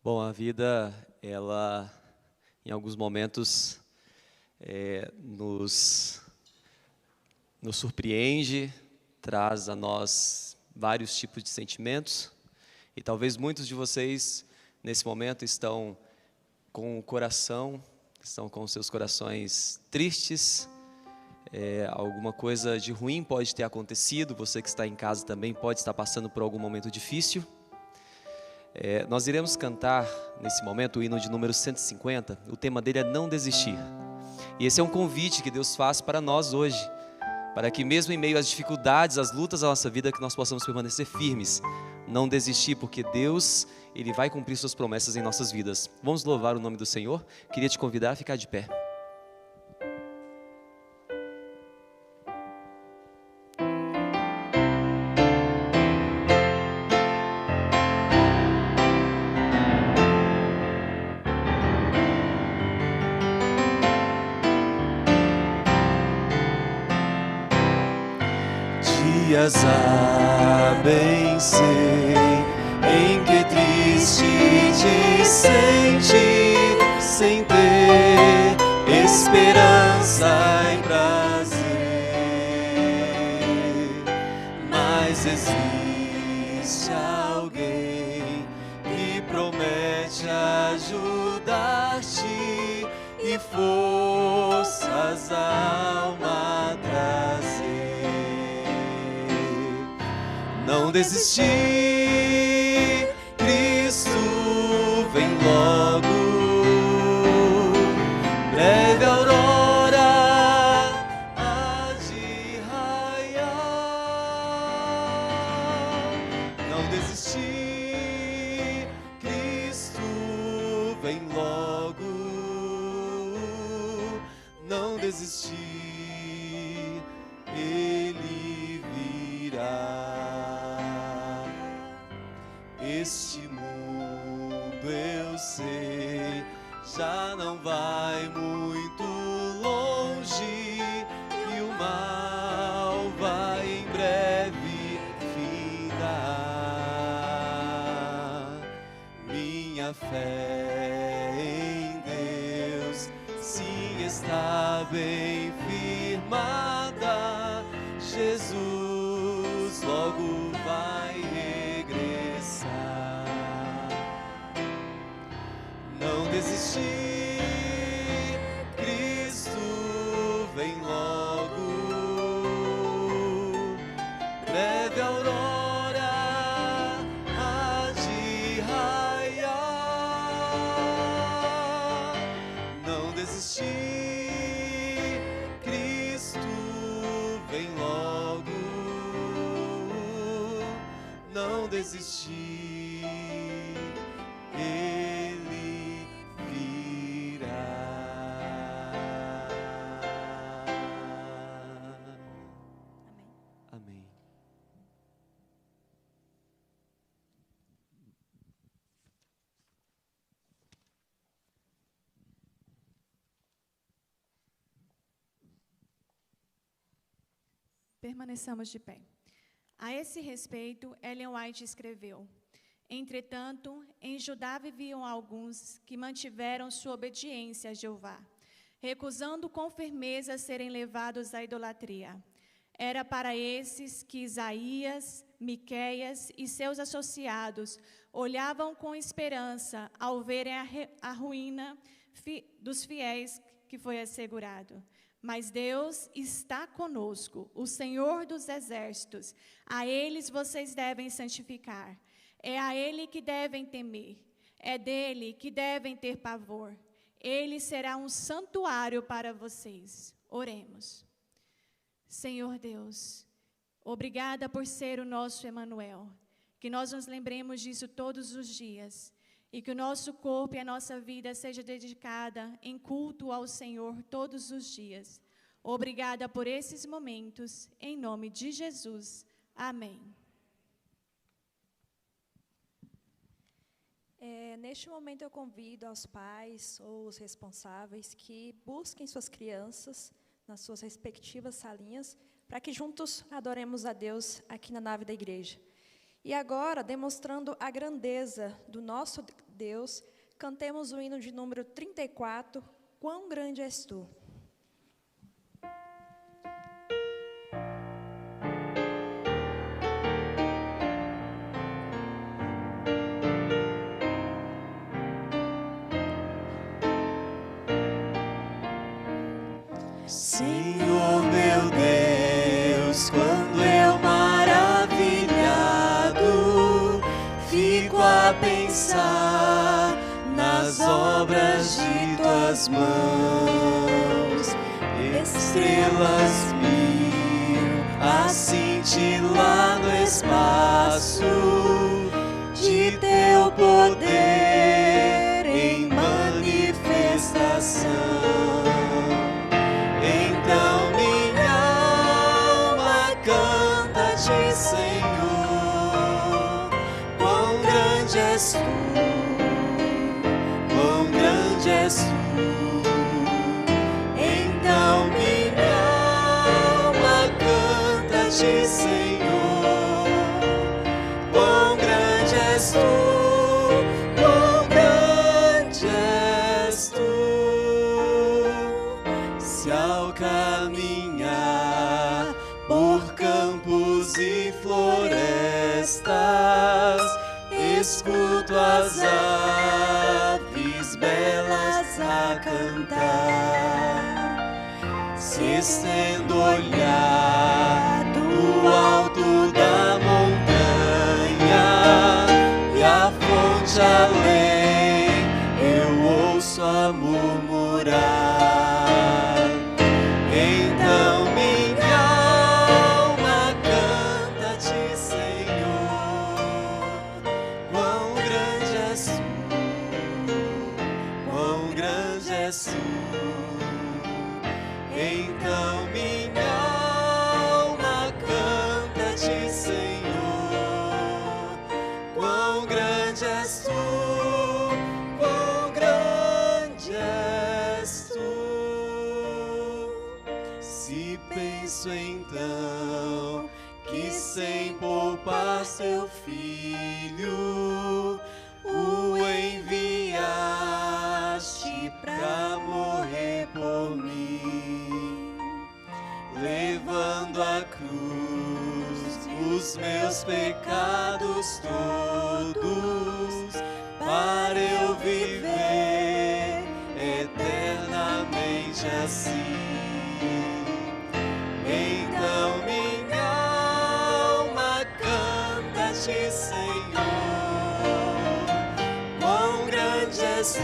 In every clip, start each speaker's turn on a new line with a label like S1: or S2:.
S1: Bom, a vida, ela, em alguns momentos, nos surpreende, traz a nós vários tipos de sentimentos. E talvez muitos de vocês, nesse momento, estão com o coração, estão com seus corações tristes. Alguma coisa de ruim pode ter acontecido, você que está em casa também pode estar passando por algum momento difícil. Nós iremos cantar, nesse momento, o hino de número 150, o tema dele é Não Desistir. E esse é um convite que Deus faz para nós hoje, para que mesmo em meio às dificuldades, às lutas da nossa vida, que nós possamos permanecer firmes, não desistir, porque Deus, Ele vai cumprir suas promessas em nossas vidas. Vamos louvar o nome do Senhor? Queria te convidar a ficar de pé. Dias há bem sei em que triste te sente, sem ter esperança e prazer, mas existe alguém que promete ajudar-te e forças à alma trazer. Não desistir, Cristo vem logo, breve aurora há de raiar. Não desistir, Cristo vem logo, não desistir, Ele virá. Este mundo, eu sei, já não vai muito longe e o mal vai em breve findar. Minha fé em Deus, sim, está bem firmada. Jesus logo vai regressar. Não desistir, Cristo vem logo, breve aurora há de raiar. Não desistir, Cristo vem logo, não desistir, Ele virá. Amém.
S2: Permaneçamos de pé. A esse respeito, Ellen White escreveu: entretanto, em Judá viviam alguns que mantiveram sua obediência a Jeová, recusando com firmeza serem levados à idolatria. Era para esses que Isaías, Miqueias e seus associados olhavam com esperança ao verem a ruína dos fiéis que foi assegurado. Mas Deus está conosco, o Senhor dos exércitos. A eles vocês devem santificar. É a Ele que devem temer. É dele que devem ter pavor. Ele será um santuário para vocês. Oremos. Senhor Deus, obrigada por ser o nosso Emanuel. Que nós nos lembremos disso todos os dias. E que o nosso corpo e a nossa vida seja dedicada em culto ao Senhor todos os dias. Obrigada por esses momentos, em nome de Jesus. Amém.
S3: Neste momento eu convido aos pais ou os responsáveis que busquem suas crianças nas suas respectivas salinhas, para que juntos adoremos a Deus aqui na nave da igreja. E agora, demonstrando a grandeza do nosso Deus, cantemos o hino de número 34, Quão Grande És Tu.
S1: Senhor meu Deus, quando eu maravilhado fico a pensar nas obras de tuas mãos, estrelas mil a cintilar no espaço de teu poder em manifestação. Então minha alma canta-te, Senhor, quão grande és tu, quão grande és tu. Então minha alma canta-te, Senhor, quão grande és tu, quão grande és tu. Se ao caminhar por campos e florestas, escuto as aves belas a cantar, se estendo o olhar do alto da montanha e a fonte além, eu ouço a murmurar. Então minha alma canta-te, Senhor, quão grande és tu, quão grande és tu. Então minha alma canta-te, Senhor, quão grande és tu, quão grande és tu. Se penso então que sem poupar seu filho o enviaste pra morrer por mim, levando à cruz os meus pecados todos, para eu viver eternamente assim. Então minha alma canta-te, Senhor, quão grande és tu,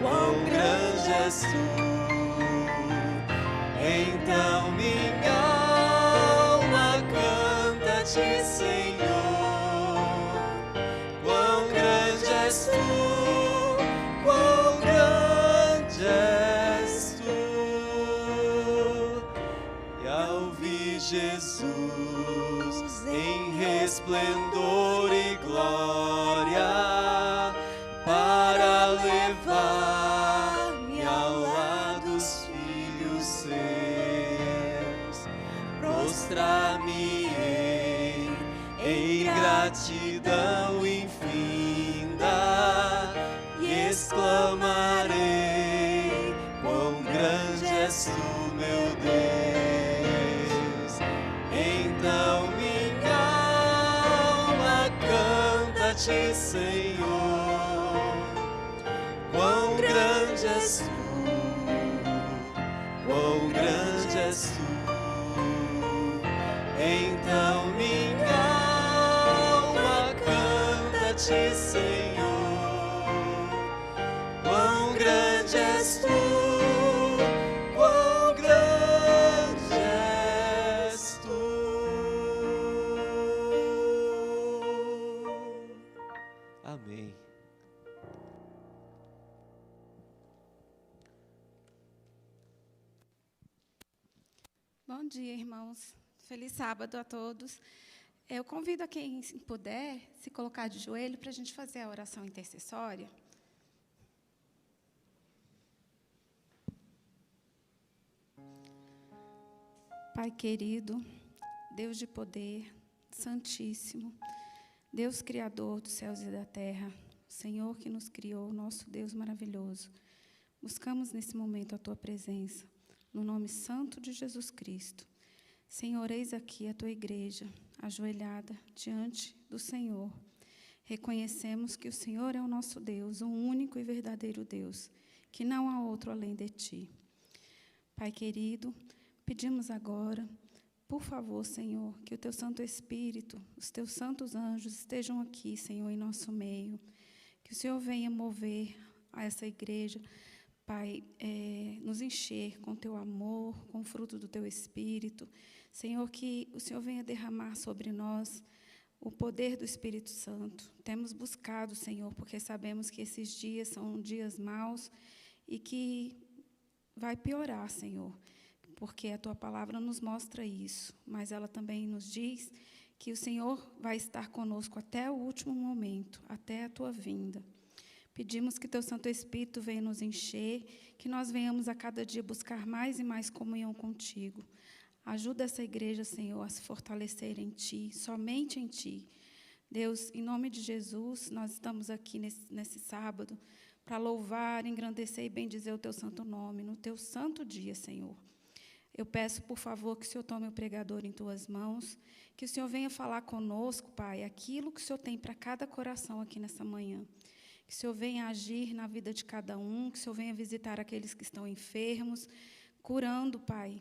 S1: quão grande és tu. Então minha alma canta-te, Senhor, quão grande és tu, quão grande és tu. E ao vi Jesus em resplendor e glória, para levar-me ao lar dos filhos seus, prostrar-me-ei em gratidão infinda e exclamarei, quão grande és tu, meu Deus. Então minha alma canta-te, Senhor, quão grande és tu, quão grande és tu. Então minha alma canta-te, Senhor, quão grande és tu, quão grande és tu. Amém.
S4: Bom dia, irmãos. Feliz sábado a todos. Eu convido a quem puder se colocar de joelho para a gente fazer a oração intercessória. Pai querido, Deus de poder, Santíssimo, Deus Criador dos céus e da terra, Senhor que nos criou, nosso Deus maravilhoso, buscamos nesse momento a Tua presença, no nome santo de Jesus Cristo. Senhor, eis aqui a Tua igreja, ajoelhada diante do Senhor. Reconhecemos que o Senhor é o nosso Deus, o único e verdadeiro Deus, que não há outro além de Ti. Pai querido, pedimos agora, por favor, Senhor, que o Teu Santo Espírito, os Teus santos anjos estejam aqui, Senhor, em nosso meio. Que o Senhor venha mover a essa igreja, Pai, nos encher com Teu amor, com o fruto do Teu Espírito. Senhor, que o Senhor venha derramar sobre nós o poder do Espírito Santo. Temos buscado, Senhor, porque sabemos que esses dias são dias maus e que vai piorar, Senhor, porque a Tua palavra nos mostra isso, mas ela também nos diz que o Senhor vai estar conosco até o último momento, até a Tua vinda. Pedimos que Teu Santo Espírito venha nos encher, que nós venhamos a cada dia buscar mais e mais comunhão contigo. Ajuda essa igreja, Senhor, a se fortalecer em Ti, somente em Ti. Deus, em nome de Jesus, nós estamos aqui nesse sábado para louvar, engrandecer e bendizer o Teu santo nome, no Teu santo dia, Senhor. Eu peço, por favor, que o Senhor tome o pregador em Tuas mãos, que o Senhor venha falar conosco, Pai, aquilo que o Senhor tem para cada coração aqui nessa manhã. Que o Senhor venha agir na vida de cada um, que o Senhor venha visitar aqueles que estão enfermos, curando, Pai,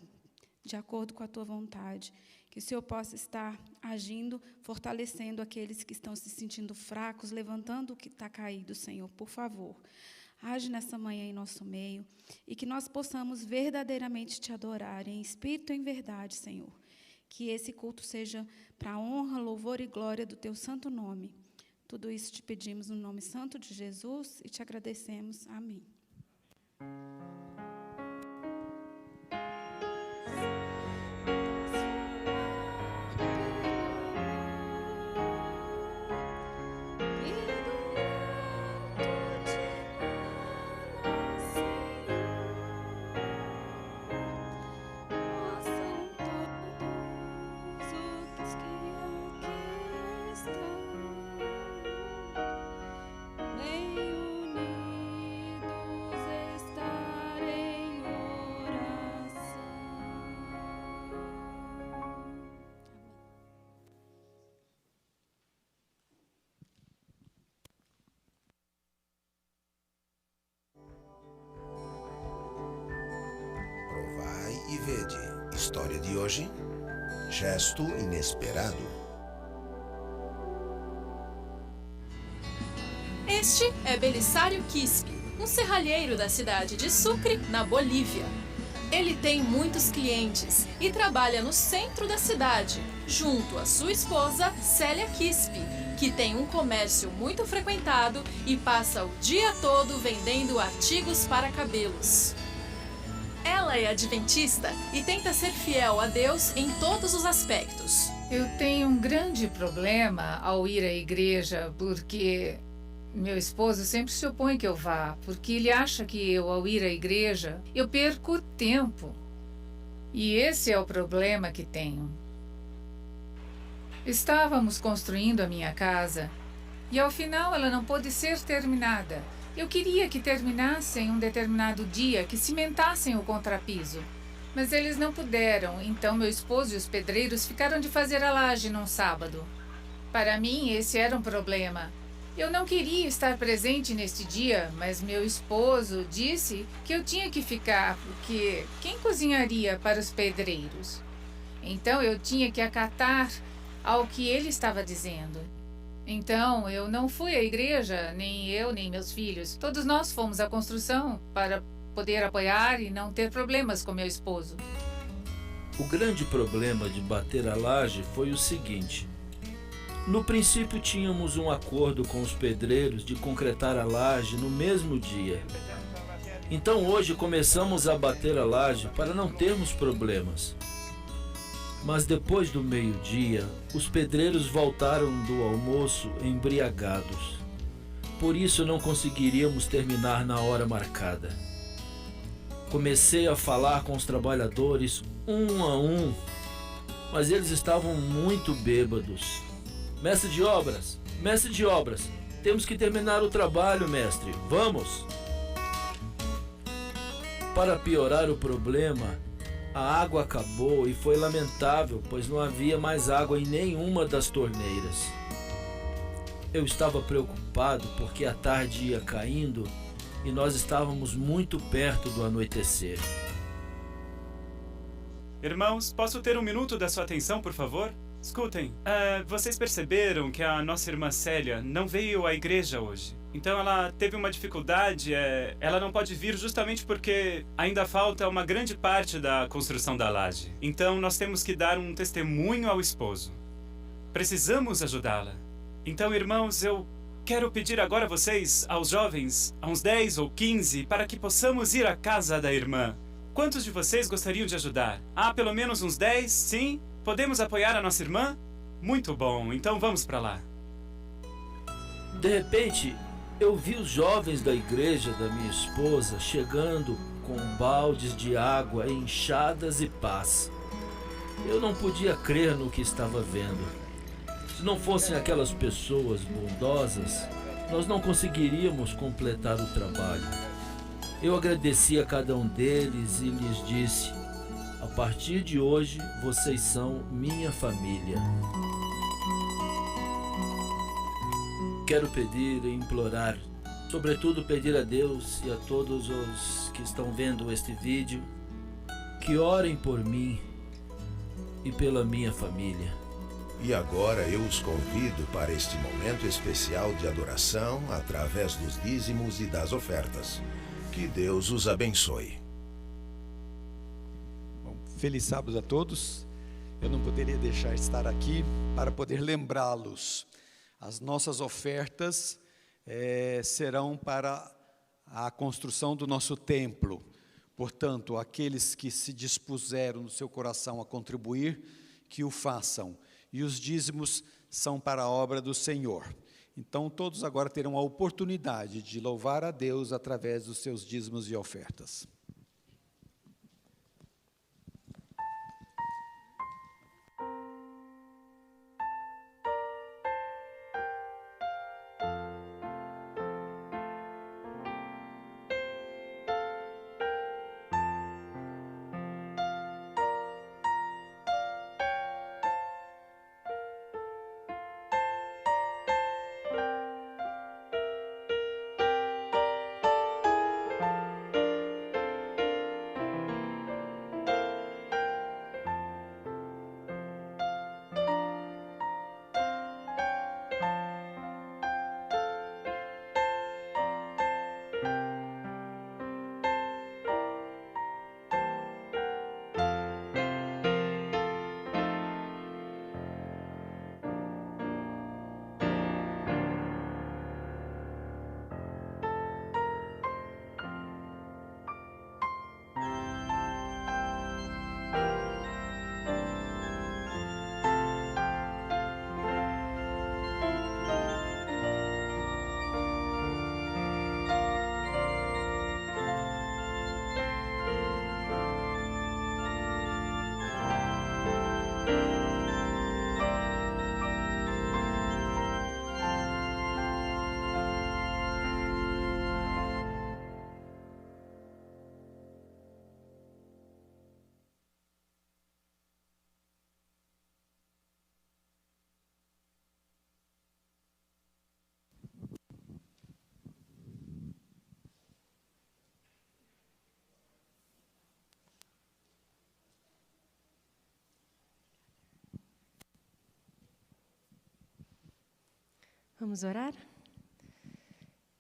S4: de acordo com a Tua vontade. Que o Senhor possa estar agindo, fortalecendo aqueles que estão se sentindo fracos, levantando o que está caído, Senhor, por favor. Age nessa manhã em nosso meio e que nós possamos verdadeiramente Te adorar em espírito e em verdade, Senhor. Que esse culto seja para a honra, louvor e glória do Teu santo nome. Tudo isso Te pedimos no nome santo de Jesus e Te agradecemos. Amém.
S5: Provai e vede. História de hoje: gesto inesperado.
S6: Este é Belisário Quispe, um serralheiro da cidade de Sucre, na Bolívia. Ele tem muitos clientes e trabalha no centro da cidade, junto à sua esposa, Célia Quispe, que tem um comércio muito frequentado e passa o dia todo vendendo artigos para cabelos. Ela é adventista e tenta ser fiel a Deus em todos os aspectos.
S7: Eu tenho um grande problema ao ir à igreja, porque meu esposo sempre se opõe que eu vá, porque ele acha que eu, ao ir à igreja, eu perco tempo. E esse é o problema que tenho. Estávamos construindo a minha casa e, ao final, ela não pôde ser terminada. Eu queria que terminassem um determinado dia, que cimentassem o contrapiso. Mas eles não puderam, então meu esposo e os pedreiros ficaram de fazer a laje num sábado. Para mim, esse era um problema. Eu não queria estar presente neste dia, mas meu esposo disse que eu tinha que ficar, porque quem cozinharia para os pedreiros? Então eu tinha que acatar ao que ele estava dizendo. Então eu não fui à igreja, nem eu, nem meus filhos. Todos nós fomos à construção para poder apoiar e não ter problemas com meu esposo.
S8: O grande problema de bater a laje foi o seguinte. No princípio tínhamos um acordo com os pedreiros de concretar a laje no mesmo dia. Então hoje começamos a bater a laje para não termos problemas. Mas depois do meio-dia, os pedreiros voltaram do almoço embriagados. Por isso não conseguiríamos terminar na hora marcada. Comecei a falar com os trabalhadores um a um, mas eles estavam muito bêbados. Mestre de obras, temos que terminar o trabalho, mestre. Vamos! Para piorar o problema, a água acabou e foi lamentável, pois não havia mais água em nenhuma das torneiras. Eu estava preocupado porque a tarde ia caindo e nós estávamos muito perto do anoitecer.
S9: Irmãos, posso ter um minuto da sua atenção, por favor? Escutem, vocês perceberam que a nossa irmã Célia não veio à igreja hoje? Então ela teve uma dificuldade, ela não pode vir justamente porque ainda falta uma grande parte da construção da laje. Então nós temos que dar um testemunho ao esposo. Precisamos ajudá-la. Então, irmãos, eu quero pedir agora a vocês, aos jovens, a uns 10 ou 15, para que possamos ir à casa da irmã. Quantos de vocês gostariam de ajudar? Pelo menos uns 10, sim? Podemos apoiar a nossa irmã? Muito bom, então vamos para lá.
S8: De repente, eu vi os jovens da igreja da minha esposa chegando com baldes de água, enxadas e pás. Eu não podia crer no que estava vendo. Se não fossem aquelas pessoas bondosas, nós não conseguiríamos completar o trabalho. Eu agradeci a cada um deles e lhes disse: a partir de hoje, vocês são minha família. Quero pedir e implorar, sobretudo pedir a Deus e a todos os que estão vendo este vídeo, que orem por mim e pela minha família.
S5: E agora eu os convido para este momento especial de adoração através dos dízimos e das ofertas. Que Deus os abençoe.
S10: Feliz sábado a todos. Eu não poderia deixar de estar aqui para poder lembrá-los. As nossas ofertas serão para a construção do nosso templo. Portanto, aqueles que se dispuseram no seu coração a contribuir, que o façam. E os dízimos são para a obra do Senhor. Então, todos agora terão a oportunidade de louvar a Deus através dos seus dízimos e ofertas.
S11: Vamos orar?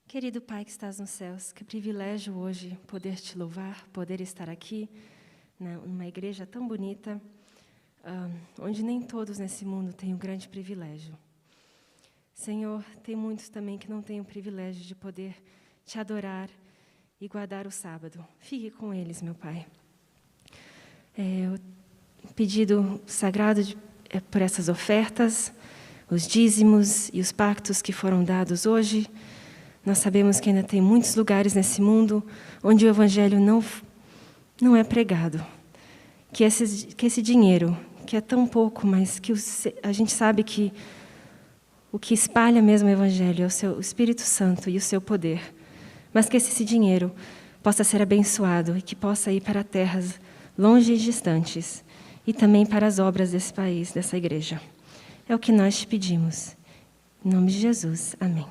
S11: Querido Pai que estás nos céus, que privilégio hoje poder te louvar, poder estar aqui numa igreja tão bonita, onde nem todos nesse mundo têm o grande privilégio. Senhor, tem muitos também que não têm o privilégio de poder te adorar e guardar o sábado. Fique com eles, meu Pai. O pedido sagrado por essas ofertas, os dízimos e os pactos que foram dados hoje. Nós sabemos que ainda tem muitos lugares nesse mundo onde o Evangelho não é pregado. Que esse dinheiro, que é tão pouco, mas que a gente sabe que O que espalha mesmo o Evangelho é o seu Espírito Santo e o seu poder. Mas que esse dinheiro possa ser abençoado e que possa ir para terras longe e distantes e também para as obras desse país, dessa igreja. É o que nós te pedimos. Em nome de Jesus. Amém.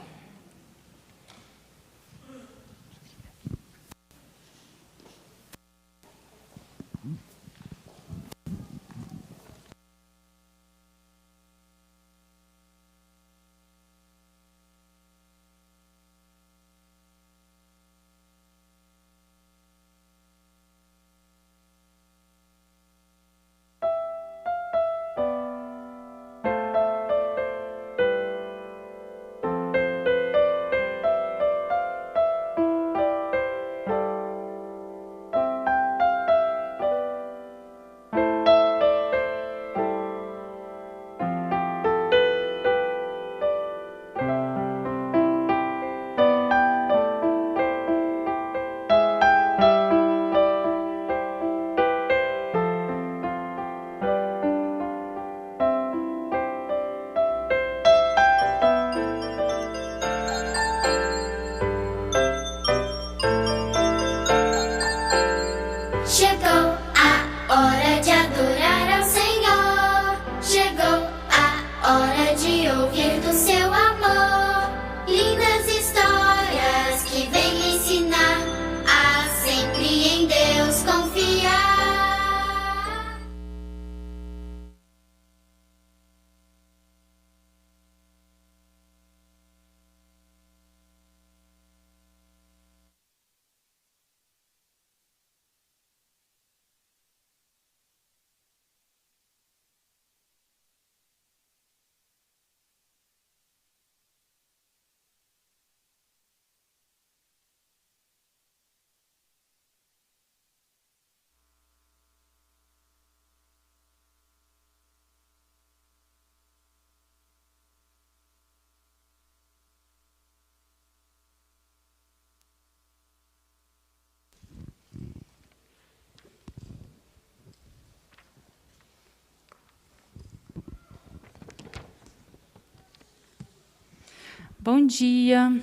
S12: Bom dia.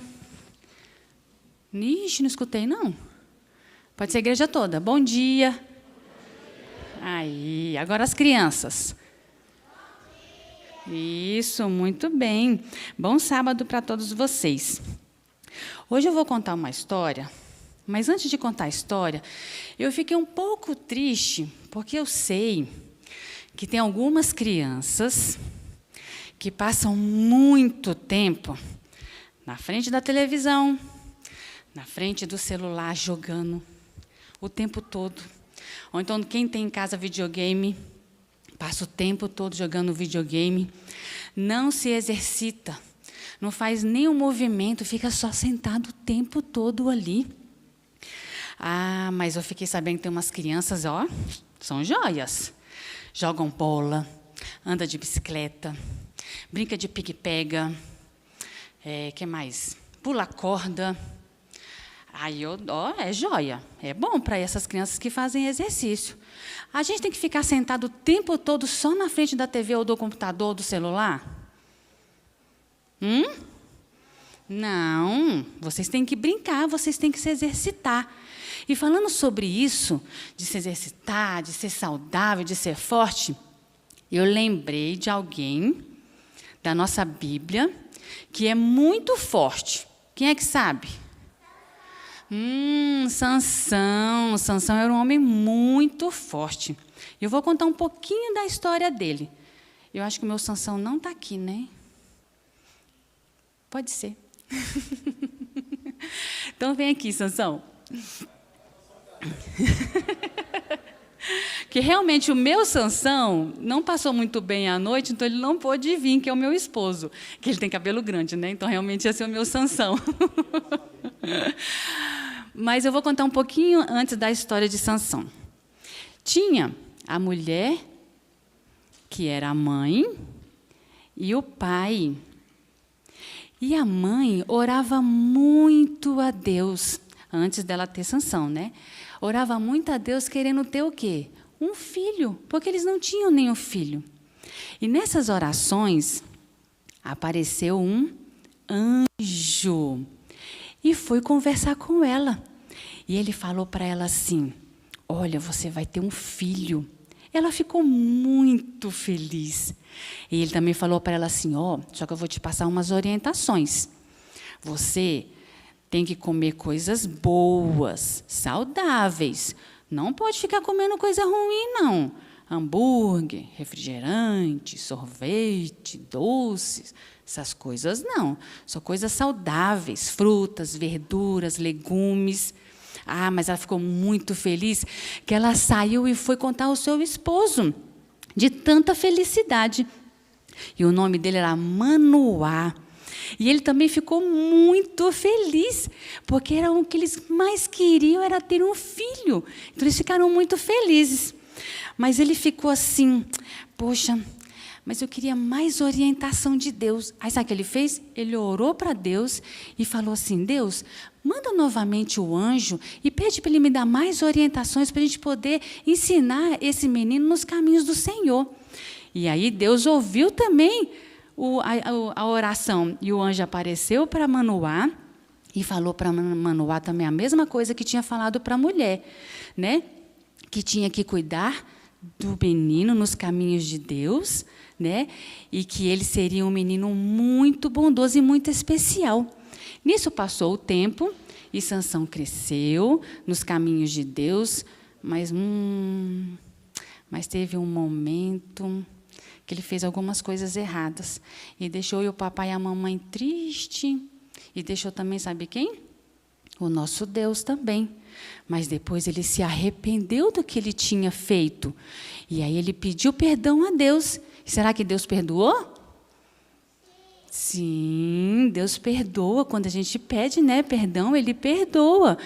S12: Ixi, não escutei, não. Pode ser a igreja toda. Bom dia. Aí, agora as crianças. Isso, muito bem. Bom sábado para todos vocês. Hoje eu vou contar uma história, mas antes de contar a história, eu fiquei um pouco triste, porque eu sei que tem algumas crianças que passam muito tempo na frente da televisão, na frente do celular, jogando o tempo todo. Ou então, quem tem em casa videogame, passa o tempo todo jogando videogame, não se exercita, não faz nenhum movimento, fica só sentado o tempo todo ali. Ah, mas eu fiquei sabendo que tem umas crianças, ó, são joias. Jogam bola, anda de bicicleta, brinca de pique-pega, que mais? Pula corda. Aí, é joia. É bom para essas crianças que fazem exercício. A gente tem que ficar sentado o tempo todo só na frente da TV ou do computador ou do celular? Não. Vocês têm que brincar, vocês têm que se exercitar. E falando sobre isso, de se exercitar, de ser saudável, de ser forte, eu lembrei de alguém da nossa Bíblia que é muito forte. Quem é que sabe? Sansão. Sansão era um homem muito forte. Eu vou contar um pouquinho da história dele. Eu acho que o meu Sansão não está aqui, né? Pode ser. Então, vem aqui, Sansão. Que realmente o meu Sansão não passou muito bem à noite, então ele não pôde vir, que é o meu esposo. Que ele tem cabelo grande, né? Então, realmente, ia ser o meu Sansão. Mas eu vou contar um pouquinho antes da história de Sansão. Tinha a mulher, que era a mãe, e o pai. E a mãe orava muito a Deus, antes dela ter Sansão, né? Orava muito a Deus querendo ter o quê? Um filho, porque eles não tinham nenhum filho. E nessas orações, apareceu um anjo e foi conversar com ela. E ele falou para ela assim: olha, você vai ter um filho. Ela ficou muito feliz. E ele também falou para ela assim: só que eu vou te passar umas orientações. Você tem que comer coisas boas, saudáveis. Não pode ficar comendo coisa ruim, não. Hambúrguer, refrigerante, sorvete, doces, essas coisas não. São coisas saudáveis, frutas, verduras, legumes. Mas ela ficou muito feliz que ela saiu e foi contar ao seu esposo, de tanta felicidade. E o nome dele era Manoá. E ele também ficou muito feliz, porque era o que eles mais queriam, era ter um filho. Então, eles ficaram muito felizes. Mas ele ficou assim: poxa, mas eu queria mais orientação de Deus. Aí sabe o que ele fez? Ele orou para Deus e falou assim: Deus, manda novamente o anjo e pede para ele me dar mais orientações para a gente poder ensinar esse menino nos caminhos do Senhor. E aí Deus ouviu também a oração. E o anjo apareceu para Manoá e falou para Manoá também a mesma coisa que tinha falado para a mulher, né? Que tinha que cuidar do menino nos caminhos de Deus, né? E que ele seria um menino muito bondoso e muito especial. Nisso passou o tempo e Sansão cresceu nos caminhos de Deus, mas teve um momento que ele fez algumas coisas erradas e deixou o papai e a mamãe triste, e deixou também, sabe quem? O nosso Deus também. Mas depois ele se arrependeu do que ele tinha feito. E aí ele pediu perdão a Deus. Será que Deus perdoou? Sim, Deus perdoa. Quando a gente pede, né, perdão, Ele perdoa.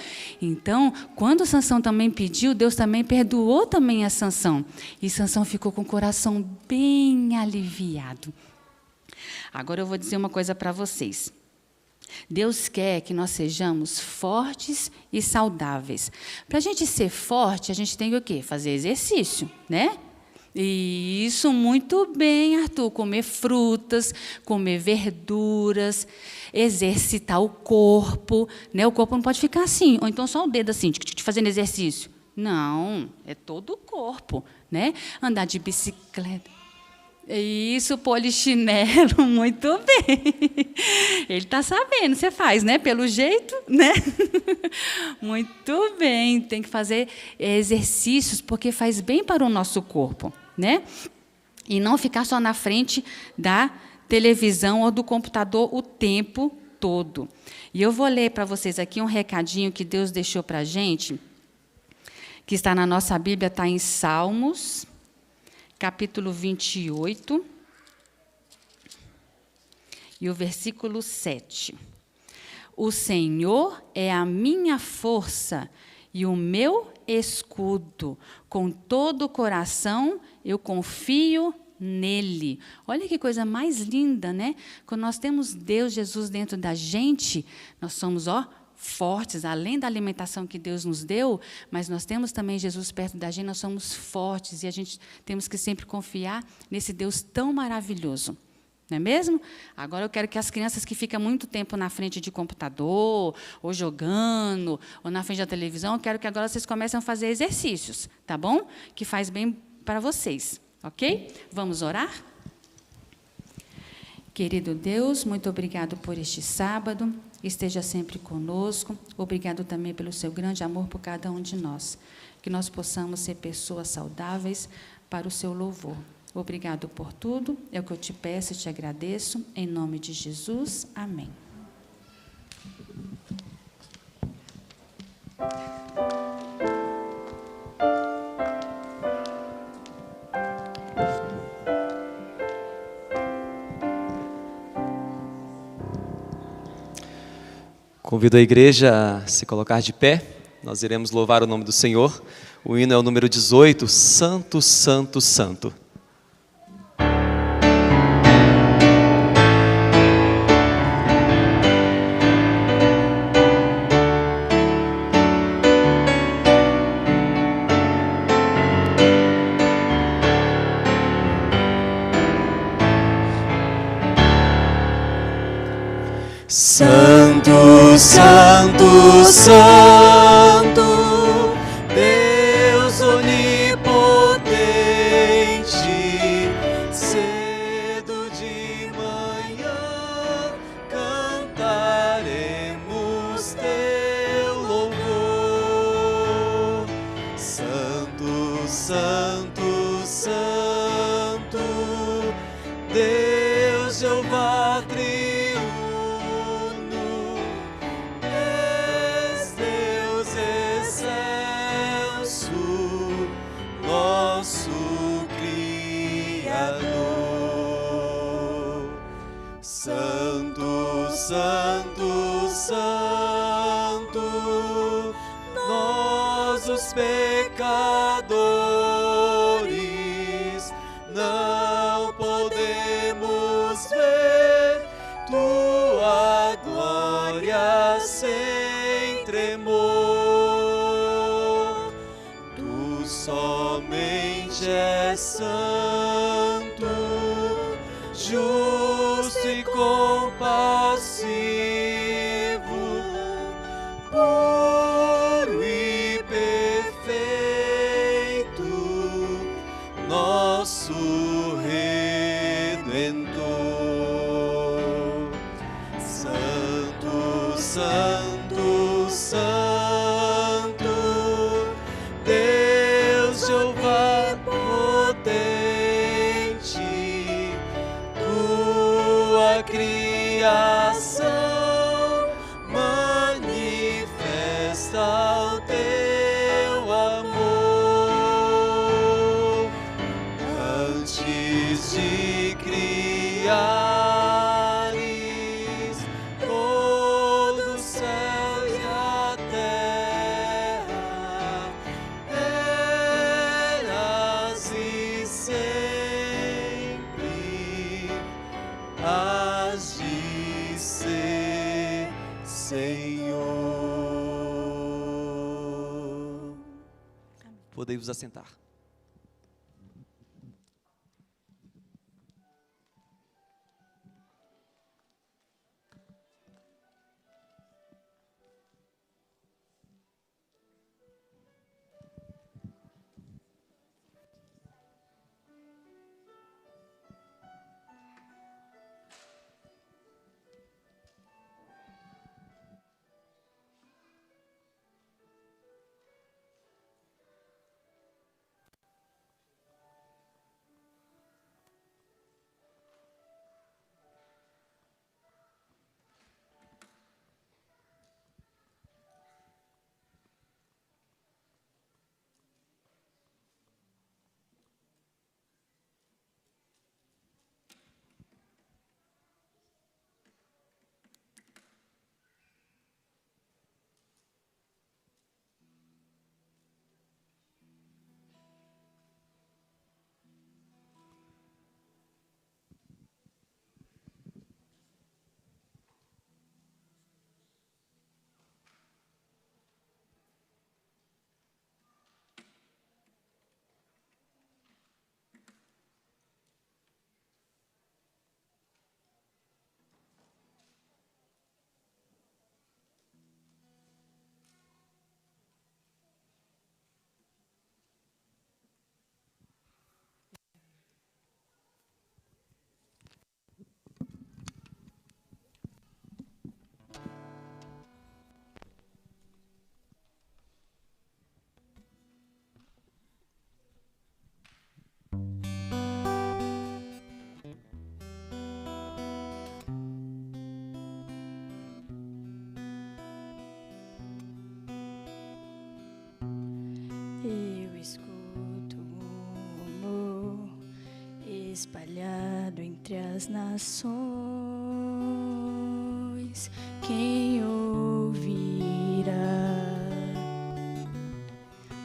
S12: Então, quando Sansão também pediu, Deus também perdoou também a Sansão. E Sansão ficou com o coração bem aliviado. Agora eu vou dizer uma coisa para vocês. Deus quer que nós sejamos fortes e saudáveis. Para a gente ser forte, a gente tem o quê? Fazer exercício, né? Isso, muito bem, Arthur. Comer frutas, comer verduras, exercitar o corpo, né? O corpo não pode ficar assim, ou então só o dedo assim, fazendo exercício. Não, é todo o corpo, né? Andar de bicicleta. Isso, polichinelo, muito bem. Ele está sabendo, você faz, né? Pelo jeito, né? Muito bem, tem que fazer exercícios, porque faz bem para o nosso corpo, né? E não ficar só na frente da televisão ou do computador o tempo todo. E eu vou ler para vocês aqui um recadinho que Deus deixou para a gente, que está na nossa Bíblia, está em Salmos, capítulo 28, e o versículo 7. O Senhor é a minha força e o meu escudo. Com todo o coração eu confio nele. Olha que coisa mais linda, né? Quando nós temos Deus, Jesus dentro da gente, nós somos, fortes, além da alimentação que Deus nos deu, mas nós temos também Jesus perto da gente, nós somos fortes, e a gente temos que sempre confiar nesse Deus tão maravilhoso. Não é mesmo? Agora eu quero que as crianças que ficam muito tempo na frente de computador, ou jogando, ou na frente da televisão, eu quero que agora vocês comecem a fazer exercícios, tá bom? Que faz bem para vocês, ok? Vamos orar? Querido Deus, muito obrigado por este sábado. Esteja sempre conosco. Obrigado também pelo seu grande amor por cada um de nós. Que nós possamos ser pessoas saudáveis para o seu louvor. Obrigado por tudo. É o que eu te peço e te agradeço. Em nome de Jesus. Amém.
S1: Convido a igreja a se colocar de pé, nós iremos louvar o nome do Senhor. O hino é o número 18, Santo, Santo, Santo. Santo, Santo, Santo, Deus onipotente, cedo de manhã cantaremos teu louvor. Santo, Santo, Santo, Deus Jeová triuno, és Deus excelso, nosso Criador. Santo, Santo, Santo, nós os pecadores não podemos ver tua glória sem tremor. Tu somente és santo, justo e compassivo, puro e perfeito, nosso Redentor. Santo, Santo, Santo, Deus Jeová potente, tua criação manifesta o teu amor. Antes de criares todo o céu e a terra, eras e sempre hás de ser, Senhor. Podei vos assentar.
S13: Eu escuto um rumor espalhado entre as nações. Quem ouvirá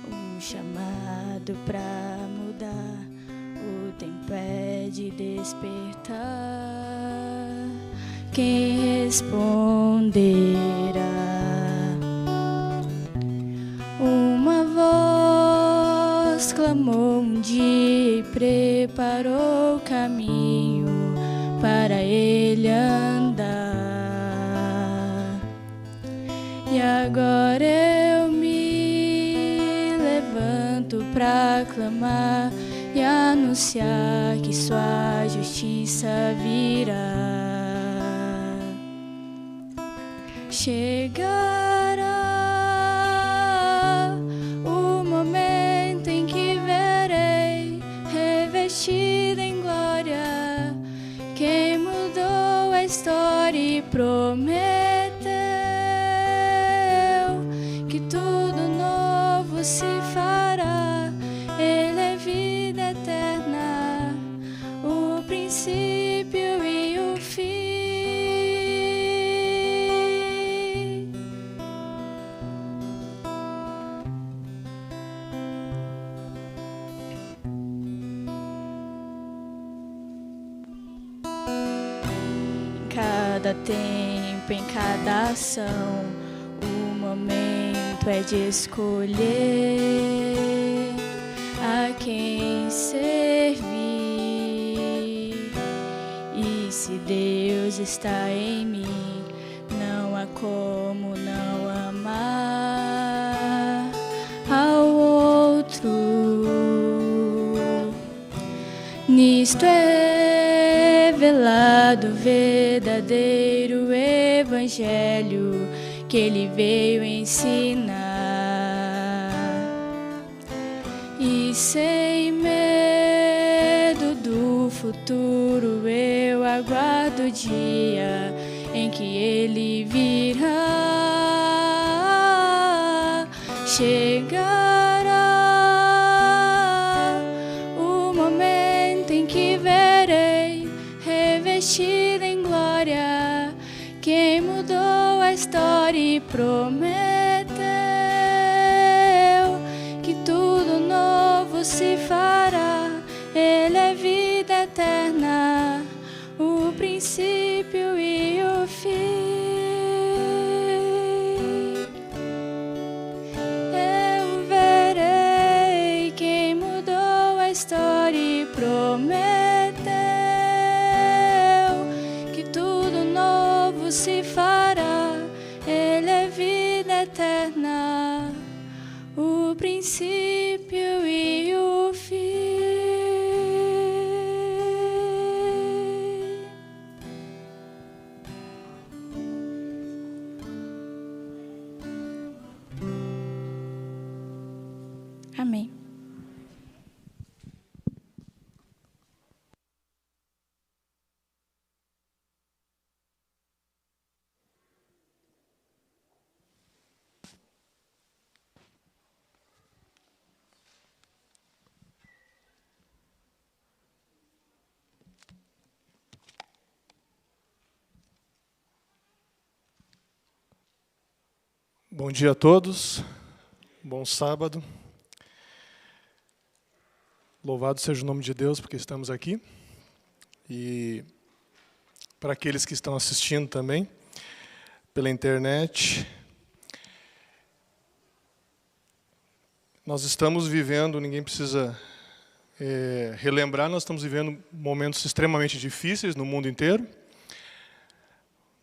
S13: um chamado para mudar? O tempo é de despertar. Quem responderá? Uma voz clamou um dia e preparou o caminho para ele andar. proclamar e anunciar que sua justiça virá. Chegará o momento em que verei, revestida em glória, quem mudou a história e prometeu que tudo novo se fará. Ele é vida eterna, o princípio e o fim. Em cada tempo, em cada ação, o momento é de escolher a quem servir. E se Deus está em mim, não há como não amar ao outro. Nisto é revelado o verdadeiro evangelho que ele veio ensinar. E sem medo do futuro eu aguardo o dia em que ele virá. Chegará o momento em que verei, revestida em glória, quem mudou a história e prometeu que tudo novo se fará. Ele é vida eterna, o princípio e o fim. Eu verei quem mudou a história e prometeu que tudo novo se fará. Ele é vida eterna, o princípio e o fim. Amém.
S14: Bom dia a todos, bom sábado. Louvado seja o nome de Deus porque estamos aqui. E para aqueles que estão assistindo também pela internet, nós estamos vivendo, ninguém precisa relembrar, nós estamos vivendo momentos extremamente difíceis no mundo inteiro.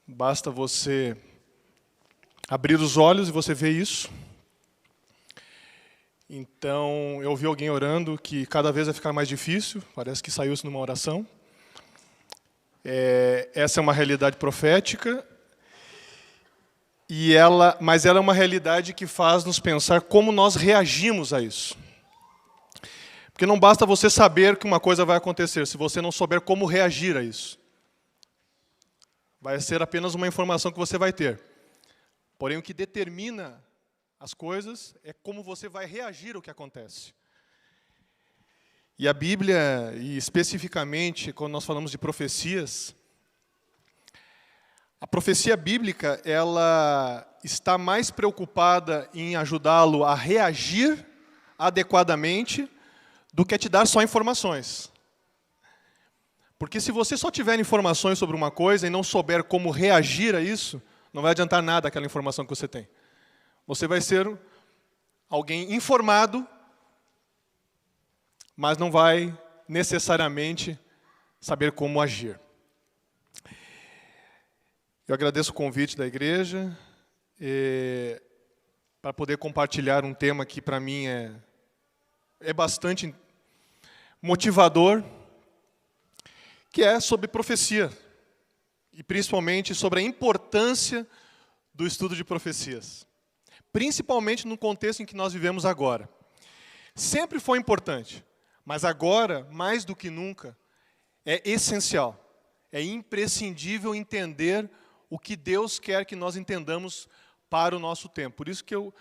S14: Basta você abrir os olhos e você vê isso. Então, eu ouvi alguém orando que cada vez vai ficar mais difícil, parece que saiu isso numa oração. Essa é uma realidade profética, mas ela é uma realidade que faz nos pensar como nós reagimos a isso. Porque não basta você saber que uma coisa vai acontecer, se você não souber como reagir a isso. Vai ser apenas uma informação que você vai ter. Porém, o que determina as coisas é como você vai reagir ao que acontece. E a Bíblia, e especificamente quando nós falamos de profecias, a profecia bíblica, ela está mais preocupada em ajudá-lo a reagir adequadamente do que a te dar só informações. Porque se você só tiver informações sobre uma coisa e não souber como reagir a isso, não vai adiantar nada aquela informação que você tem. Você vai ser alguém informado, mas não vai necessariamente saber como agir. Eu agradeço o convite da igreja para poder compartilhar um tema que para mim é é bastante motivador, que é sobre profecia, e principalmente sobre a importância do estudo de profecias, principalmente no contexto em que nós vivemos agora. Sempre foi importante, mas agora, mais do que nunca, é essencial, é imprescindível entender o que Deus quer que nós entendamos para o nosso tempo. Por isso que eu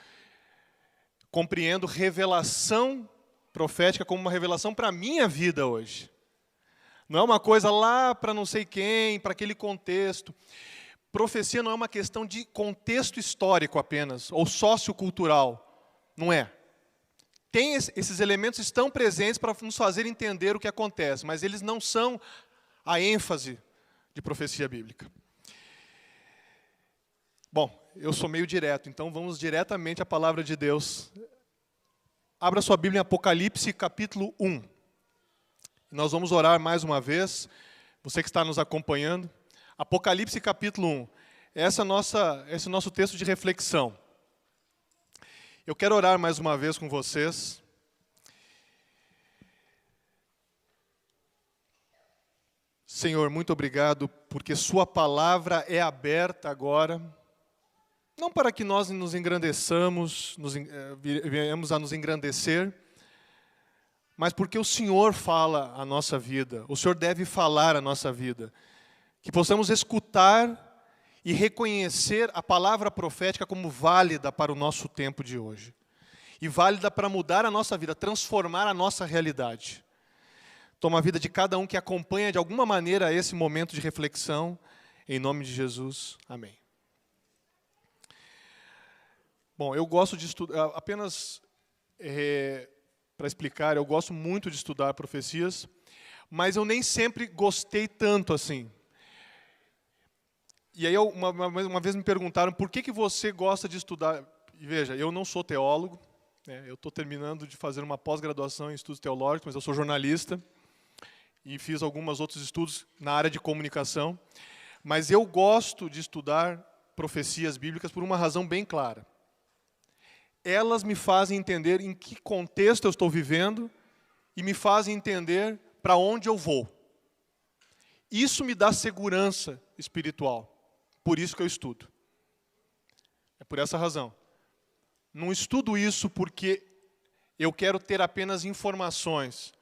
S14: compreendo revelação profética como uma revelação para a minha vida hoje. Não é uma coisa lá para não sei quem, para aquele contexto. Profecia não é uma questão de contexto histórico apenas, ou sociocultural. Não é. Esses elementos estão presentes para nos fazer entender o que acontece, mas eles não são a ênfase de profecia bíblica. Bom, eu sou meio direto, então vamos diretamente à palavra de Deus. Abra sua Bíblia em Apocalipse, capítulo 1. Nós vamos orar mais uma vez, você que está nos acompanhando. Apocalipse, capítulo 1. Esse é o nosso texto de reflexão. Eu quero orar mais uma vez com vocês. Senhor, muito obrigado, porque sua palavra é aberta agora, não para que nós nos engrandeçamos, venhamos a nos engrandecer, mas porque o Senhor fala a nossa vida, o Senhor deve falar a nossa vida, que possamos escutar e reconhecer a palavra profética como válida para o nosso tempo de hoje, e válida para mudar a nossa vida, transformar a nossa realidade. Toma a vida de cada um que acompanha de alguma maneira esse momento de reflexão, em nome de Jesus, amém. Bom, eu gosto de estudar, apenas para explicar, eu gosto muito de estudar profecias, mas eu nem sempre gostei tanto assim. E aí uma vez me perguntaram, por que você gosta de estudar? E veja, eu não sou teólogo, né, eu estou terminando de fazer uma pós-graduação em estudos teológicos, mas eu sou jornalista, e fiz alguns outros estudos na área de comunicação, mas eu gosto de estudar profecias bíblicas por uma razão bem clara. Elas me fazem entender em que contexto eu estou vivendo e me fazem entender para onde eu vou. Isso me dá segurança espiritual. Por isso que eu estudo. É por essa razão. Não estudo isso porque eu quero ter apenas informações.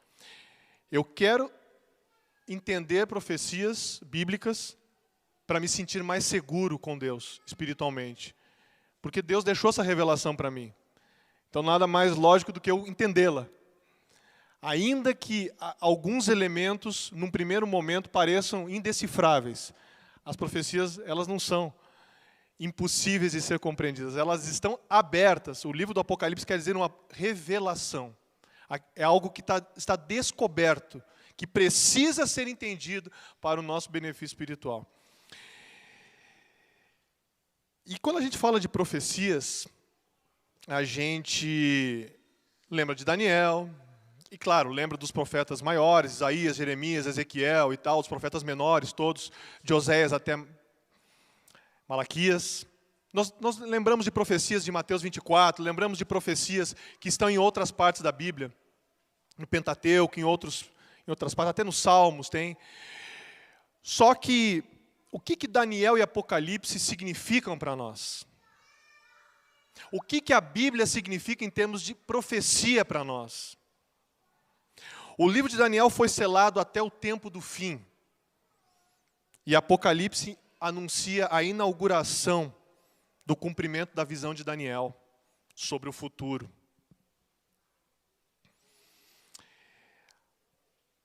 S14: Eu quero entender profecias bíblicas para me sentir mais seguro com Deus, espiritualmente. Porque Deus deixou essa revelação para mim. Então, nada mais lógico do que eu entendê-la. Ainda que alguns elementos, num primeiro momento, pareçam indecifráveis. As profecias, elas não são impossíveis de ser compreendidas. Elas estão abertas. O livro do Apocalipse quer dizer uma revelação. É algo que está descoberto, que precisa ser entendido para o nosso benefício espiritual. E quando a gente fala de profecias, a gente lembra de Daniel, e claro, lembra dos profetas maiores, Isaías, Jeremias, Ezequiel e tal, os profetas menores todos, de Oséias até Malaquias. Nós lembramos de profecias de Mateus 24, lembramos de profecias que estão em outras partes da Bíblia, no Pentateuco, em outras partes, até nos Salmos tem. Só que o que Daniel e Apocalipse significam para nós? O que a Bíblia significa em termos de profecia para nós? O livro de Daniel foi selado até o tempo do fim. E Apocalipse anuncia a inauguração do cumprimento da visão de Daniel sobre o futuro.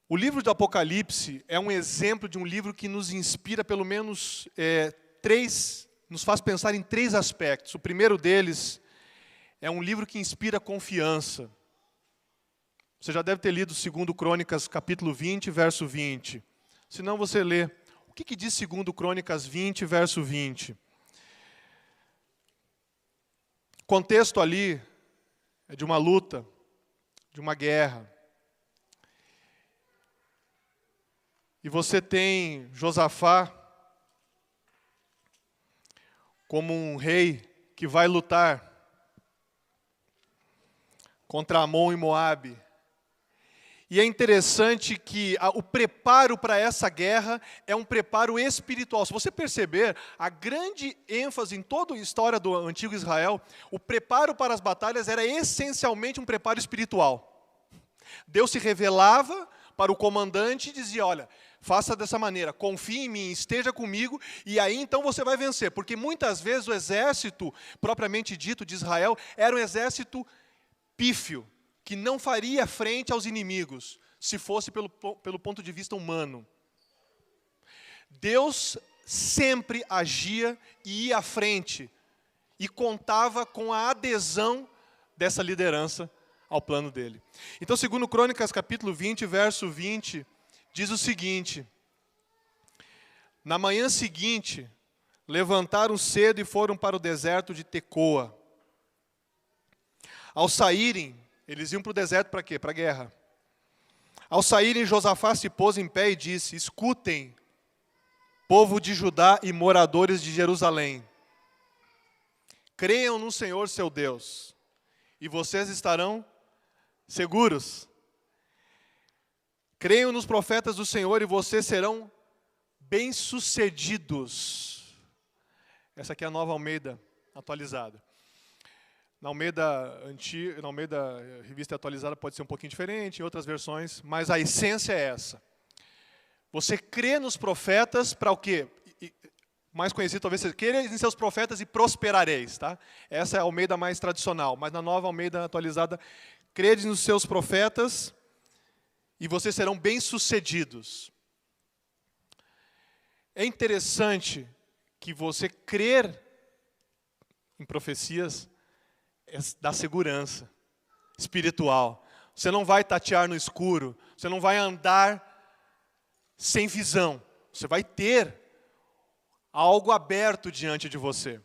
S14: O livro do Apocalipse é um exemplo de um livro que nos inspira pelo menos nos faz pensar em 3 aspectos. O primeiro deles é um livro que inspira confiança. Você já deve ter lido 2 Crônicas, capítulo 20, verso 20. Se não, você lê. O que diz 2 Crônicas 20, verso 20? O contexto ali é de uma luta, de uma guerra. E você tem Josafá como um rei que vai lutar contra Amon e Moabe. E é interessante que o preparo para essa guerra é um preparo espiritual. Se você perceber, a grande ênfase em toda a história do antigo Israel, o preparo para as batalhas era essencialmente um preparo espiritual. Deus se revelava para o comandante e dizia, olha, faça dessa maneira, confie em mim, esteja comigo, e aí então você vai vencer. Porque muitas vezes o exército, propriamente dito, de Israel, era um exército pífio, que não faria frente aos inimigos, se fosse pelo ponto de vista humano. Deus sempre agia e ia à frente, e contava com a adesão dessa liderança ao plano dele. Então, segundo Crônicas, capítulo 20, verso 20, diz o seguinte: na manhã seguinte, levantaram cedo e foram para o deserto de Tecoa. Ao saírem, eles iam para o deserto para quê? Para a guerra. Ao saírem, Josafá se pôs em pé e disse, escutem, povo de Judá e moradores de Jerusalém. Creiam no Senhor seu Deus, e vocês estarão seguros. Creiam nos profetas do Senhor e vocês serão bem-sucedidos. Essa aqui é a Nova Almeida atualizada. Na Almeida Revista Atualizada pode ser um pouquinho diferente, em outras versões, mas a essência é essa. Você crê nos profetas para o quê? Mais conhecido talvez seja, crê em seus profetas e prosperareis. Tá? Essa é a Almeida mais tradicional, mas na Nova Almeida Atualizada, crede nos seus profetas e vocês serão bem-sucedidos. É interessante que você crer em profecias dá segurança espiritual. Você não vai tatear no escuro, você não vai andar sem visão. Você vai ter algo aberto diante de você.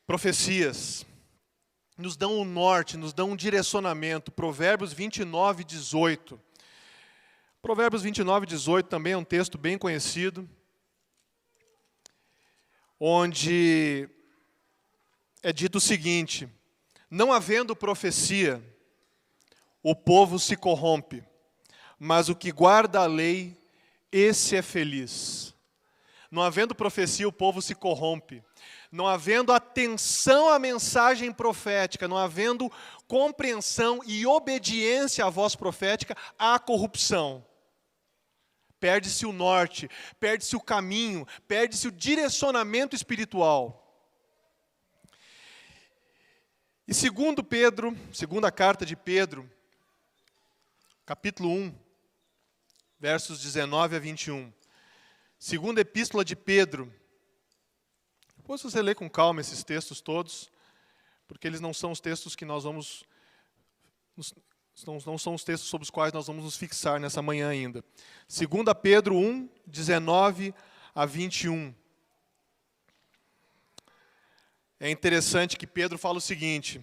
S14: Profecias nos dão um norte, nos dão um direcionamento. Provérbios 29, 18. Provérbios 29, 18 também é um texto bem conhecido, onde é dito o seguinte: não havendo profecia, o povo se corrompe, mas o que guarda a lei, esse é feliz. Não havendo profecia, o povo se corrompe. Não havendo atenção à mensagem profética, não havendo compreensão e obediência à voz profética, há corrupção. Perde-se o norte, perde-se o caminho, perde-se o direcionamento espiritual. E segundo Pedro, segunda carta de Pedro, capítulo 1, versos 19 a 21. Segunda epístola de Pedro. Depois você lê com calma esses textos todos, porque eles não são os textos que nós vamos, não são os textos sobre os quais nós vamos nos fixar nessa manhã ainda. Segunda Pedro 1, 19 a 21. É interessante que Pedro fala o seguinte: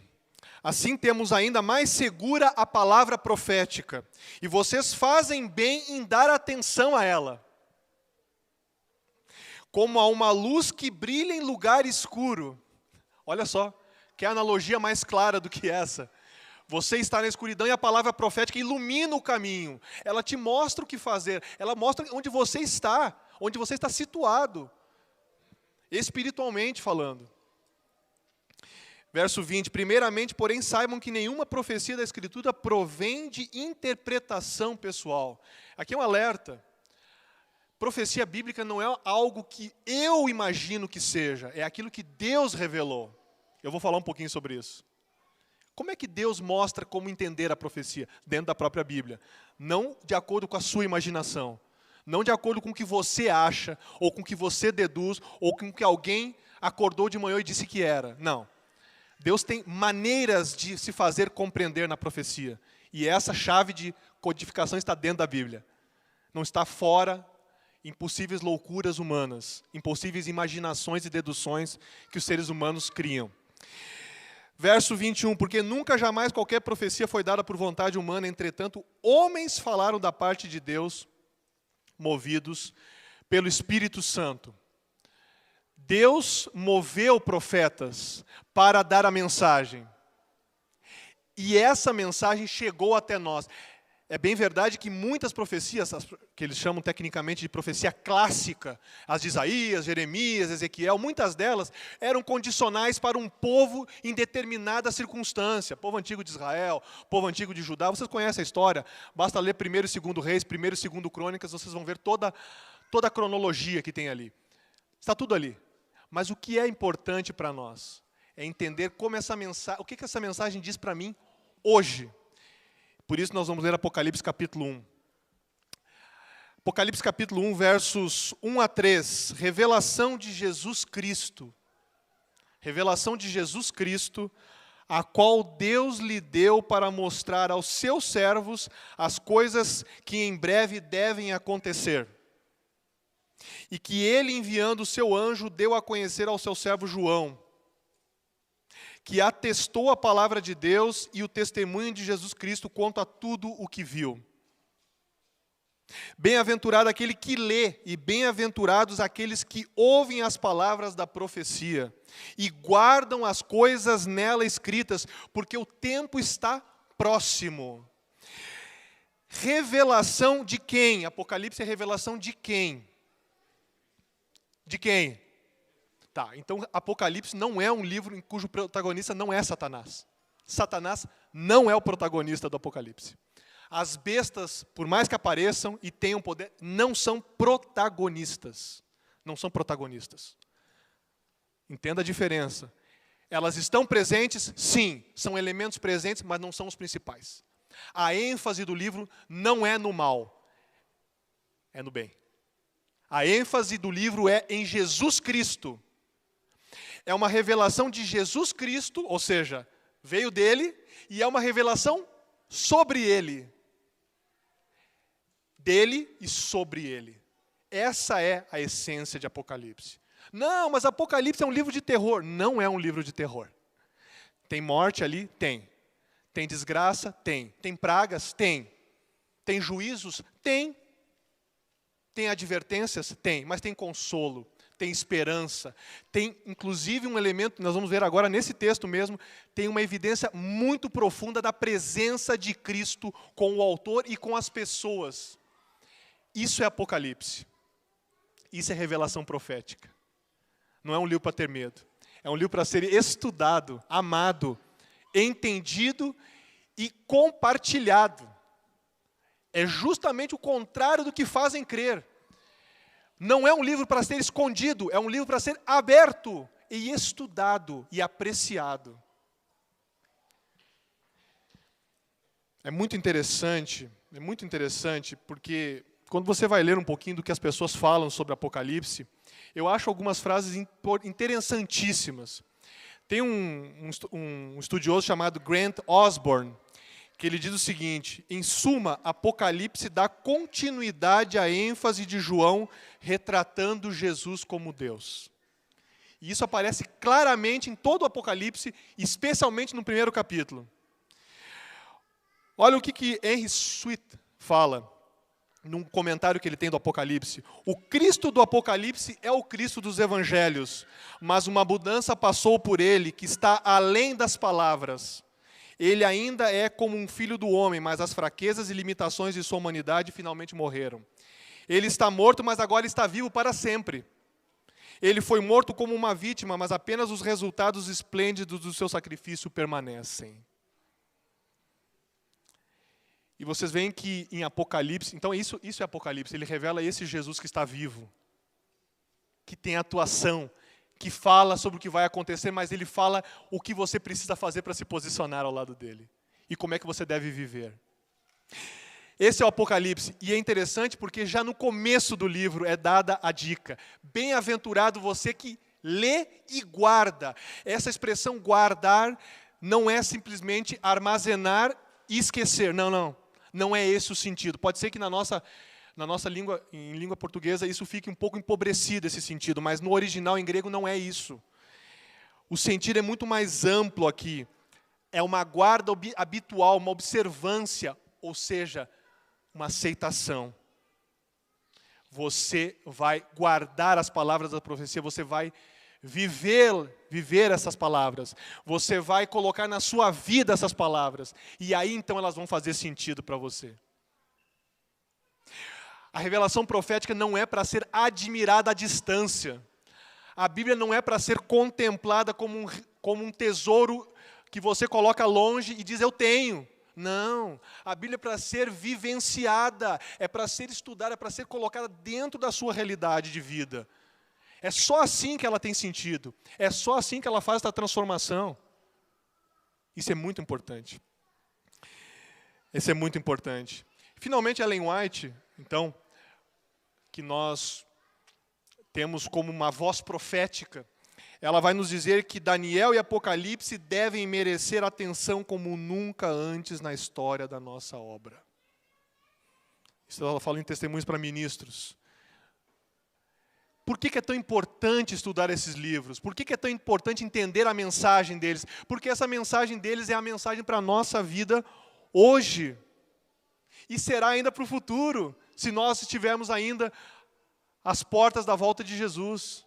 S14: assim temos ainda mais segura a palavra profética, e vocês fazem bem em dar atenção a ela. Como a uma luz que brilha em lugar escuro. Olha só, que analogia mais clara do que essa. Você está na escuridão e a palavra profética ilumina o caminho. Ela te mostra o que fazer, ela mostra onde você está situado, espiritualmente falando. Verso 20, primeiramente, porém, saibam que nenhuma profecia da Escritura provém de interpretação pessoal. Aqui é um alerta. Profecia bíblica não é algo que eu imagino que seja, é aquilo que Deus revelou. Eu vou falar um pouquinho sobre isso. Como é que Deus mostra como entender a profecia? Dentro da própria Bíblia. Não de acordo com a sua imaginação. Não de acordo com o que você acha, ou com o que você deduz, ou com o que alguém acordou de manhã e disse que era. Não. Deus tem maneiras de se fazer compreender na profecia. E essa chave de codificação está dentro da Bíblia. Não está fora em possíveis loucuras humanas, em possíveis imaginações e deduções que os seres humanos criam. Verso 21, porque nunca jamais qualquer profecia foi dada por vontade humana, entretanto, homens falaram da parte de Deus, movidos pelo Espírito Santo. Deus moveu profetas para dar a mensagem. E essa mensagem chegou até nós. É bem verdade que muitas profecias, que eles chamam tecnicamente de profecia clássica, as de Isaías, Jeremias, Ezequiel, muitas delas eram condicionais para um povo em determinada circunstância. Povo antigo de Israel, povo antigo de Judá, vocês conhecem a história, basta ler 1º e 2º Reis, 1º e 2º Crônicas, vocês vão ver toda a cronologia que tem ali. Está tudo ali. Mas o que é importante para nós é entender como essa mensagem, o que essa mensagem diz para mim hoje. Por isso nós vamos ler Apocalipse capítulo 1. Apocalipse capítulo 1, versos 1 a 3. Revelação de Jesus Cristo. Revelação de Jesus Cristo, a qual Deus lhe deu para mostrar aos seus servos as coisas que em breve devem acontecer. E que ele, enviando o seu anjo, deu a conhecer ao seu servo João, que atestou a palavra de Deus e o testemunho de Jesus Cristo quanto a tudo o que viu. Bem-aventurado aquele que lê, e bem-aventurados aqueles que ouvem as palavras da profecia, e guardam as coisas nela escritas, porque o tempo está próximo. Revelação de quem? Apocalipse é revelação de quem? De quem? Tá, então Apocalipse não é um livro em cujo protagonista não é Satanás. Satanás não é o protagonista do Apocalipse. As bestas, por mais que apareçam e tenham poder, não são protagonistas. Não são protagonistas. Entenda a diferença. Elas estão presentes, sim, são elementos presentes, mas não são os principais. A ênfase do livro não é no mal, é no bem. A ênfase do livro é em Jesus Cristo. É uma revelação de Jesus Cristo, ou seja, veio dele, e é uma revelação sobre ele. Dele e sobre ele. Essa é a essência de Apocalipse. Não, mas Apocalipse é um livro de terror. Não é um livro de terror. Tem morte ali? Tem. Tem desgraça? Tem. Tem pragas? Tem. Tem juízos? Tem. Tem advertências? Tem. Mas tem consolo. Tem esperança, tem inclusive um elemento, nós vamos ver agora nesse texto mesmo, tem uma evidência muito profunda da presença de Cristo com o autor e com as pessoas. Isso é Apocalipse. Isso é revelação profética. Não é um livro para ter medo. É um livro para ser estudado, amado, entendido e compartilhado. É justamente o contrário do que fazem crer. Não é um livro para ser escondido, é um livro para ser aberto e estudado e apreciado. É muito interessante porque quando você vai ler um pouquinho do que as pessoas falam sobre Apocalipse, eu acho algumas frases interessantíssimas. Tem um estudioso chamado Grant Osborne, que ele diz o seguinte: em suma, Apocalipse dá continuidade à ênfase de João retratando Jesus como Deus. E isso aparece claramente em todo o Apocalipse, especialmente no primeiro capítulo. Olha o que Henry Sweet fala, num comentário que ele tem do Apocalipse. O Cristo do Apocalipse é o Cristo dos Evangelhos, mas uma mudança passou por ele que está além das palavras. Ele ainda é como um filho do homem, mas as fraquezas e limitações de sua humanidade finalmente morreram. Ele está morto, mas agora está vivo para sempre. Ele foi morto como uma vítima, mas apenas os resultados esplêndidos do seu sacrifício permanecem. E vocês veem que em Apocalipse, então isso é Apocalipse, ele revela esse Jesus que está vivo, que tem atuação, que fala sobre o que vai acontecer, mas ele fala o que você precisa fazer para se posicionar ao lado dele. E como é que você deve viver. Esse é o Apocalipse. E é interessante porque já no começo do livro é dada a dica. Bem-aventurado você que lê e guarda. Essa expressão guardar não é simplesmente armazenar e esquecer. Não. Não é esse o sentido. Pode ser que na nossa língua, em língua portuguesa, isso fique um pouco empobrecido, esse sentido, mas no original, em grego, não é isso. O sentido é muito mais amplo aqui. É uma guarda habitual, uma observância, ou seja, uma aceitação. Você vai guardar as palavras da profecia, você vai viver essas palavras. Você vai colocar na sua vida essas palavras. E aí então elas vão fazer sentido para você. A revelação profética não é para ser admirada à distância. A Bíblia não é para ser contemplada como um tesouro que você coloca longe e diz, eu tenho. Não, a Bíblia é para ser vivenciada, é para ser estudada, é para ser colocada dentro da sua realidade de vida. É só assim que ela tem sentido, é só assim que ela faz essa transformação. Isso é muito importante. Isso é muito importante. Finalmente, Ellen White, então, que nós temos como uma voz profética, ela vai nos dizer que Daniel e Apocalipse devem merecer atenção como nunca antes na história da nossa obra. Isso ela fala em Testemunhos para Ministros. Por que é tão importante estudar esses livros? Por que é tão importante entender a mensagem deles? Porque essa mensagem deles é a mensagem para a nossa vida hoje. E será ainda para o futuro, se nós estivermos ainda às portas da volta de Jesus.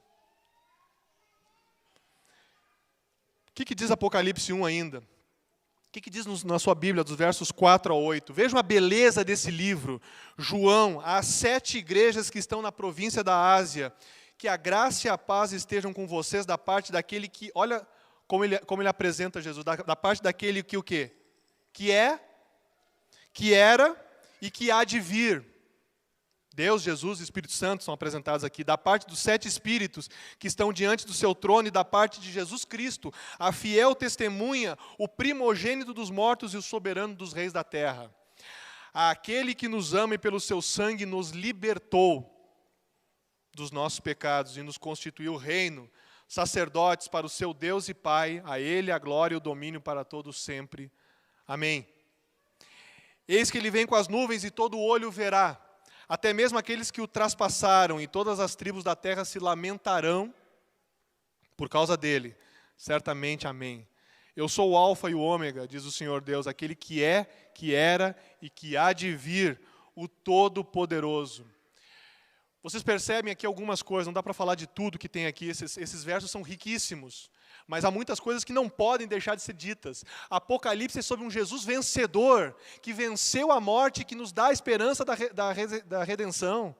S14: O que diz Apocalipse 1 ainda? O que diz na sua Bíblia, dos versos 4 a 8? Vejam a beleza desse livro. João, às 7 igrejas que estão na província da Ásia, que a graça e a paz estejam com vocês da parte daquele que, olha como ele apresenta Jesus, da parte daquele que o quê? Que é, que era e que há de vir. Deus, Jesus e Espírito Santo são apresentados aqui, da parte dos 7 Espíritos que estão diante do seu trono e da parte de Jesus Cristo, a fiel testemunha, o primogênito dos mortos e o soberano dos reis da terra. Aquele que nos ama e pelo seu sangue nos libertou dos nossos pecados e nos constituiu reino, sacerdotes para o seu Deus e Pai, a Ele a glória e o domínio para todos sempre. Amém. Eis que Ele vem com as nuvens e todo olho o verá, até mesmo aqueles que o traspassaram, e todas as tribos da terra se lamentarão por causa dele. Certamente, amém. Eu sou o Alfa e o Ômega, diz o Senhor Deus, aquele que é, que era e que há de vir, o Todo-Poderoso. Vocês percebem aqui algumas coisas, não dá para falar de tudo que tem aqui, esses versos são riquíssimos. Mas há muitas coisas que não podem deixar de ser ditas. Apocalipse é sobre um Jesus vencedor, que venceu a morte, que nos dá a esperança da redenção,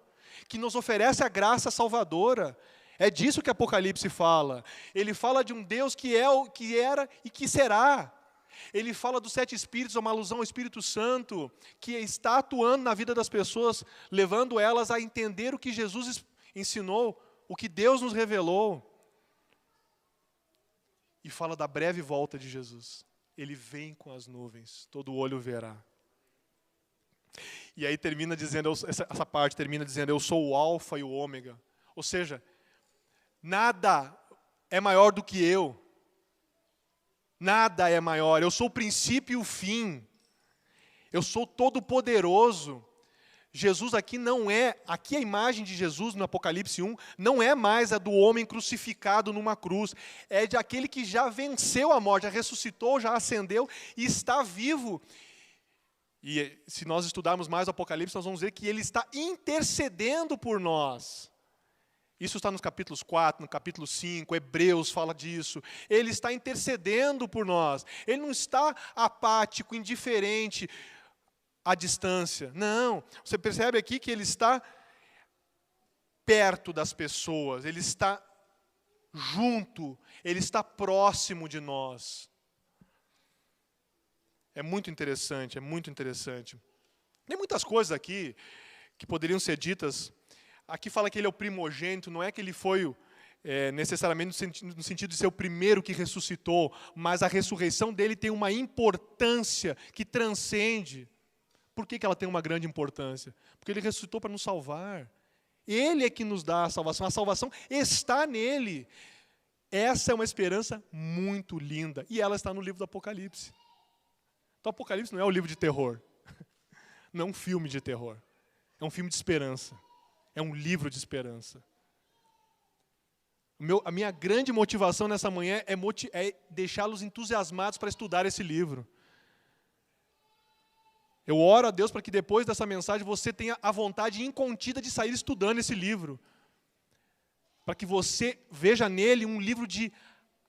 S14: que nos oferece a graça salvadora. É disso que Apocalipse fala. Ele fala de um Deus que é, o que era e que será. Ele fala dos 7 Espíritos, uma alusão ao Espírito Santo, que está atuando na vida das pessoas, levando elas a entender o que Jesus ensinou, o que Deus nos revelou. E fala da breve volta de Jesus. Ele vem com as nuvens, todo olho verá. E aí termina dizendo, essa parte termina dizendo, eu sou o Alfa e o Ômega. Ou seja, nada é maior do que eu. Nada é maior. Eu sou o princípio e o fim. Eu sou todo-poderoso. Jesus aqui não é, aqui a imagem de Jesus no Apocalipse 1, não é mais a do homem crucificado numa cruz, é de aquele que já venceu a morte, já ressuscitou, já ascendeu e está vivo. E se nós estudarmos mais o Apocalipse, nós vamos ver que ele está intercedendo por nós. Isso está nos capítulos 4, no capítulo 5, Hebreus fala disso. Ele está intercedendo por nós. Ele não está apático, indiferente, à distância. Não, você percebe aqui que ele está perto das pessoas, ele está junto, ele está próximo de nós. É muito interessante, é muito interessante. Tem muitas coisas aqui que poderiam ser ditas. Aqui fala que ele é o primogênito, não é que ele foi necessariamente no sentido de ser o primeiro que ressuscitou, mas a ressurreição dele tem uma importância que transcende. Por que ela tem uma grande importância? Porque ele ressuscitou para nos salvar. Ele é que nos dá a salvação está nele. Essa é uma esperança muito linda, e ela está no livro do Apocalipse. Então, o Apocalipse não é um livro de terror, não é um filme de terror, é um filme de esperança, é um livro de esperança. A minha grande motivação nessa manhã é deixá-los entusiasmados para estudar esse livro. Eu oro a Deus para que depois dessa mensagem você tenha a vontade incontida de sair estudando esse livro. para que você veja nele um livro de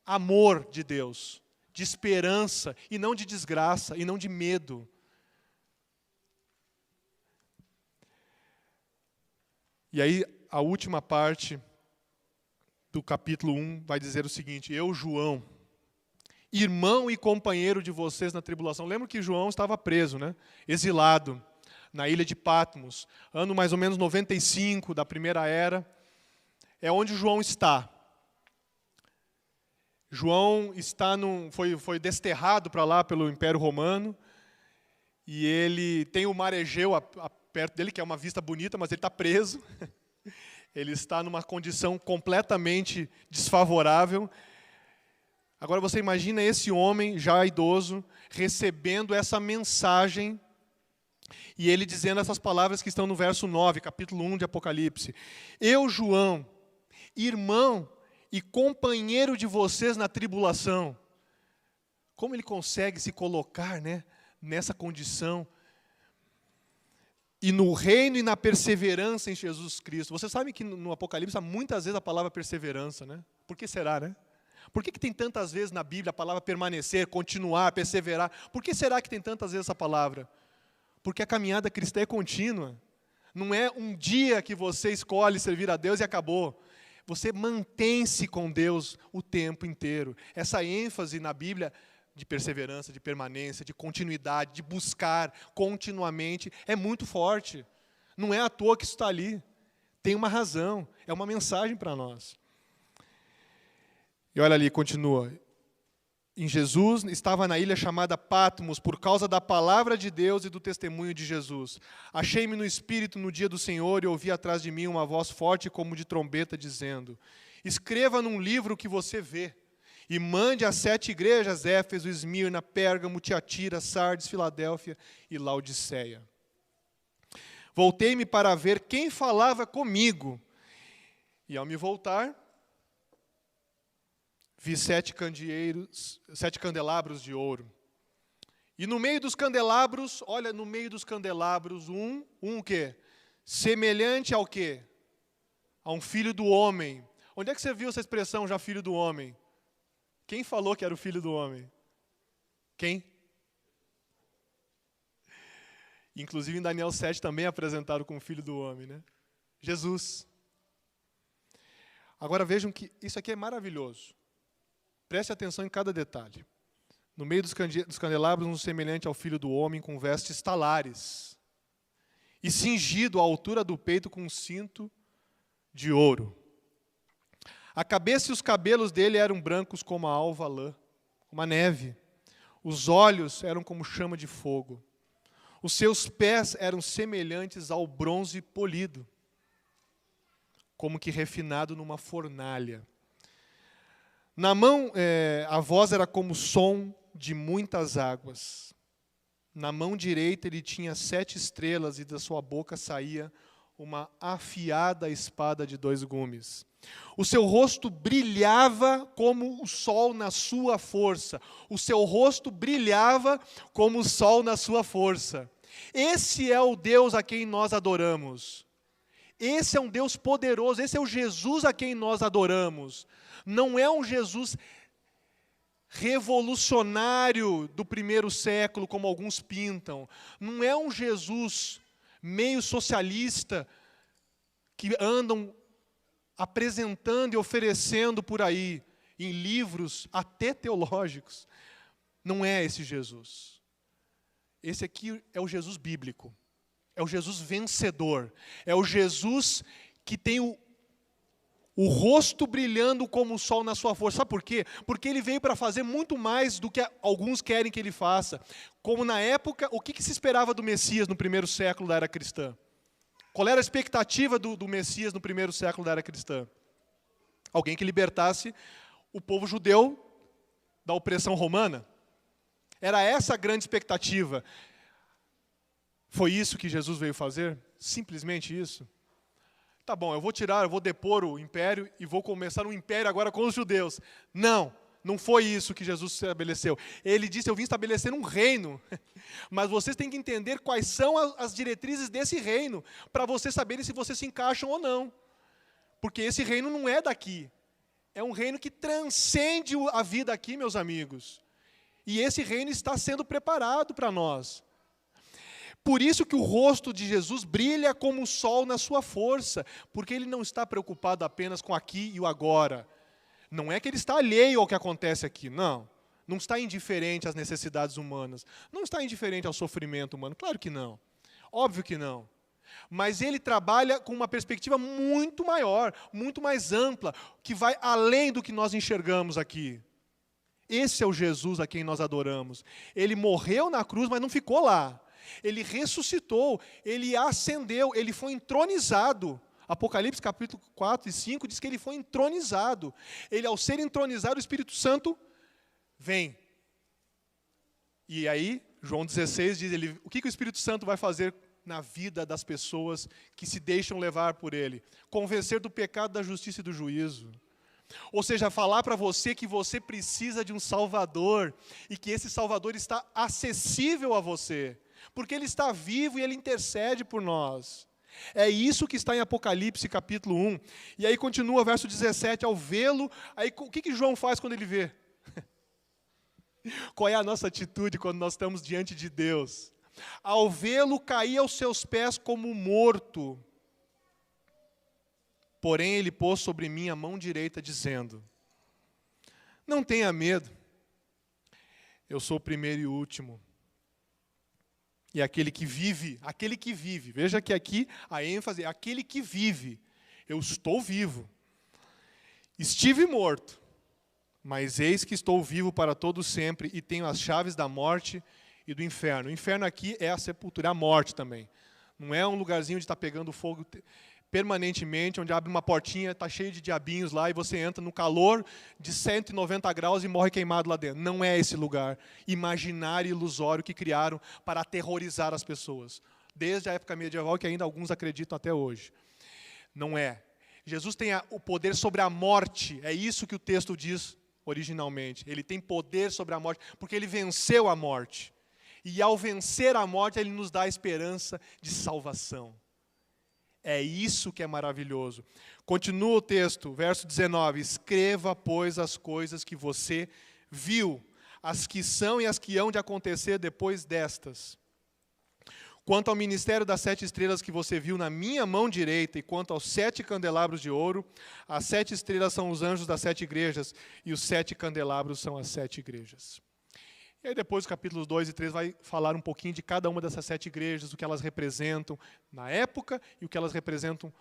S14: amor de Deus, de esperança, e não de desgraça, e não de medo. E aí, a última parte do capítulo 1 vai dizer o seguinte: eu, João, irmão e companheiro de vocês na tribulação. Lembra que João estava preso, né? Exilado, na ilha de Patmos, ano mais ou menos 95 da primeira era, é onde João está. João foi desterrado para lá pelo Império Romano, e ele tem o mar Egeu perto dele, que é uma vista bonita, mas ele está preso. Ele está numa condição completamente desfavorável. Agora você imagina esse homem, já idoso, recebendo essa mensagem, e ele dizendo essas palavras que estão no verso 9, capítulo 1 de Apocalipse. Eu, João, irmão e companheiro de vocês na tribulação. Como ele consegue se colocar, né, nessa condição? E no reino e na perseverança em Jesus Cristo. Você sabe que no Apocalipse há muitas vezes a palavra perseverança, né? Por que será, né? Por que tem tantas vezes na Bíblia a palavra permanecer, continuar, perseverar? Por que será que tem tantas vezes essa palavra? Porque a caminhada cristã é contínua. Não é um dia que você escolhe servir a Deus e acabou. Você mantém-se com Deus o tempo inteiro. Essa ênfase na Bíblia de perseverança, de permanência, de continuidade, de buscar continuamente, é muito forte. Não é à toa que isso está ali. Tem uma razão, é uma mensagem para nós. E olha ali, continua. Em Jesus, estava na ilha chamada Patmos, por causa da palavra de Deus e do testemunho de Jesus. Achei-me no Espírito no dia do Senhor e ouvi atrás de mim uma voz forte como de trombeta, dizendo: escreva num livro o que você vê, e mande às 7 igrejas: Éfeso, Esmirna, Pérgamo, Tiatira, Sardes, Filadélfia e Laodiceia. Voltei-me para ver quem falava comigo, e ao me voltar, vi 7 candelabros de ouro. E no meio dos candelabros, olha, no meio dos candelabros, o quê? Semelhante ao quê? A um filho do homem. Onde é que você viu essa expressão, já filho do homem? Quem falou que era o filho do homem? Quem? Inclusive em Daniel 7 também apresentaram como filho do homem, né? Jesus. Agora vejam que isso aqui é maravilhoso. Preste atenção em cada detalhe. No meio dos candelabros, um semelhante ao filho do homem, com vestes talares, e cingido à altura do peito com um cinto de ouro. A cabeça e os cabelos dele eram brancos como a alva lã, como a neve. Os olhos eram como chama de fogo. Os seus pés eram semelhantes ao bronze polido, como que refinado numa fornalha. Na mão, a voz era como o som de muitas águas. Na mão direita ele tinha 7 estrelas e da sua boca saía uma afiada espada de 2 gumes. O seu rosto brilhava como o sol na sua força. O seu rosto brilhava como o sol na sua força. Esse é o Deus a quem nós adoramos. Esse é um Deus poderoso, esse é o Jesus a quem nós adoramos. Não é um Jesus revolucionário do primeiro século, como alguns pintam. Não é um Jesus meio socialista que andam apresentando e oferecendo por aí, em livros até teológicos. Não é esse Jesus. Esse aqui é o Jesus bíblico. É o Jesus vencedor. É o Jesus que tem o rosto brilhando como o sol na sua força. Sabe por quê? Porque ele veio para fazer muito mais do que alguns querem que ele faça. Como na época, o que se esperava do Messias no primeiro século da era cristã? Qual era a expectativa do Messias no primeiro século da era cristã? Alguém que libertasse o povo judeu da opressão romana. Era essa a grande expectativa. Foi isso que Jesus veio fazer? Simplesmente isso? Tá bom, eu vou depor o império e vou começar um império agora com os judeus. Não, não foi isso que Jesus estabeleceu. Ele disse: eu vim estabelecer um reino, mas vocês têm que entender quais são as diretrizes desse reino, para vocês saberem se vocês se encaixam ou não. Porque esse reino não é daqui. É um reino que transcende a vida aqui, meus amigos. E esse reino está sendo preparado para nós. Por isso que o rosto de Jesus brilha como o sol na sua força, porque ele não está preocupado apenas com aqui e o agora. Não é que ele está alheio ao que acontece aqui, não. Não está indiferente às necessidades humanas. Não está indiferente ao sofrimento humano, claro que não. Óbvio que não. Mas ele trabalha com uma perspectiva muito maior, muito mais ampla, que vai além do que nós enxergamos aqui. Esse é o Jesus a quem nós adoramos. Ele morreu na cruz, mas não ficou lá. Ele ressuscitou, ele ascendeu, ele foi entronizado. Apocalipse capítulo 4 e 5 diz que ele foi entronizado. Ele, ao ser entronizado, o Espírito Santo vem. E aí, João 16 diz, o que o Espírito Santo vai fazer na vida das pessoas que se deixam levar por ele? Convencer do pecado, da justiça e do juízo. Ou seja, falar para você que você precisa de um Salvador e que esse Salvador está acessível a você, porque ele está vivo e ele intercede por nós. É isso que está em Apocalipse capítulo 1. E aí continua, verso 17, ao vê-lo, aí o que João faz quando ele vê? Qual é a nossa atitude quando nós estamos diante de Deus? Ao vê-lo, caí aos seus pés como morto. Porém, ele pôs sobre mim a mão direita, dizendo, não tenha medo, eu sou o primeiro e o último. E aquele que vive, veja que aqui a ênfase é aquele que vive. Eu estou vivo. Estive morto, mas eis que estou vivo para todo sempre e tenho as chaves da morte e do inferno. O inferno aqui é a sepultura, a morte também. Não é um lugarzinho de estar pegando fogo permanentemente, onde abre uma portinha, está cheio de diabinhos lá, e você entra no calor de 190 graus e morre queimado lá dentro. Não é esse lugar imaginário e ilusório que criaram para aterrorizar as pessoas. Desde a época medieval, que ainda alguns acreditam até hoje. Não é. Jesus tem o poder sobre a morte, é isso que o texto diz originalmente. Ele tem poder sobre a morte, porque ele venceu a morte. E ao vencer a morte, ele nos dá a esperança de salvação. É isso que é maravilhoso. Continua o texto, verso 19. Escreva, pois, as coisas que você viu, as que são e as que hão de acontecer depois destas. Quanto ao ministério das 7 estrelas que você viu na minha mão direita, e quanto aos 7 candelabros de ouro, as 7 estrelas são os anjos das 7 igrejas, e os 7 candelabros são as 7 igrejas. E aí depois, os capítulos 2 e 3 vai falar um pouquinho de cada uma dessas 7 igrejas, o que elas representam na época e o que elas representam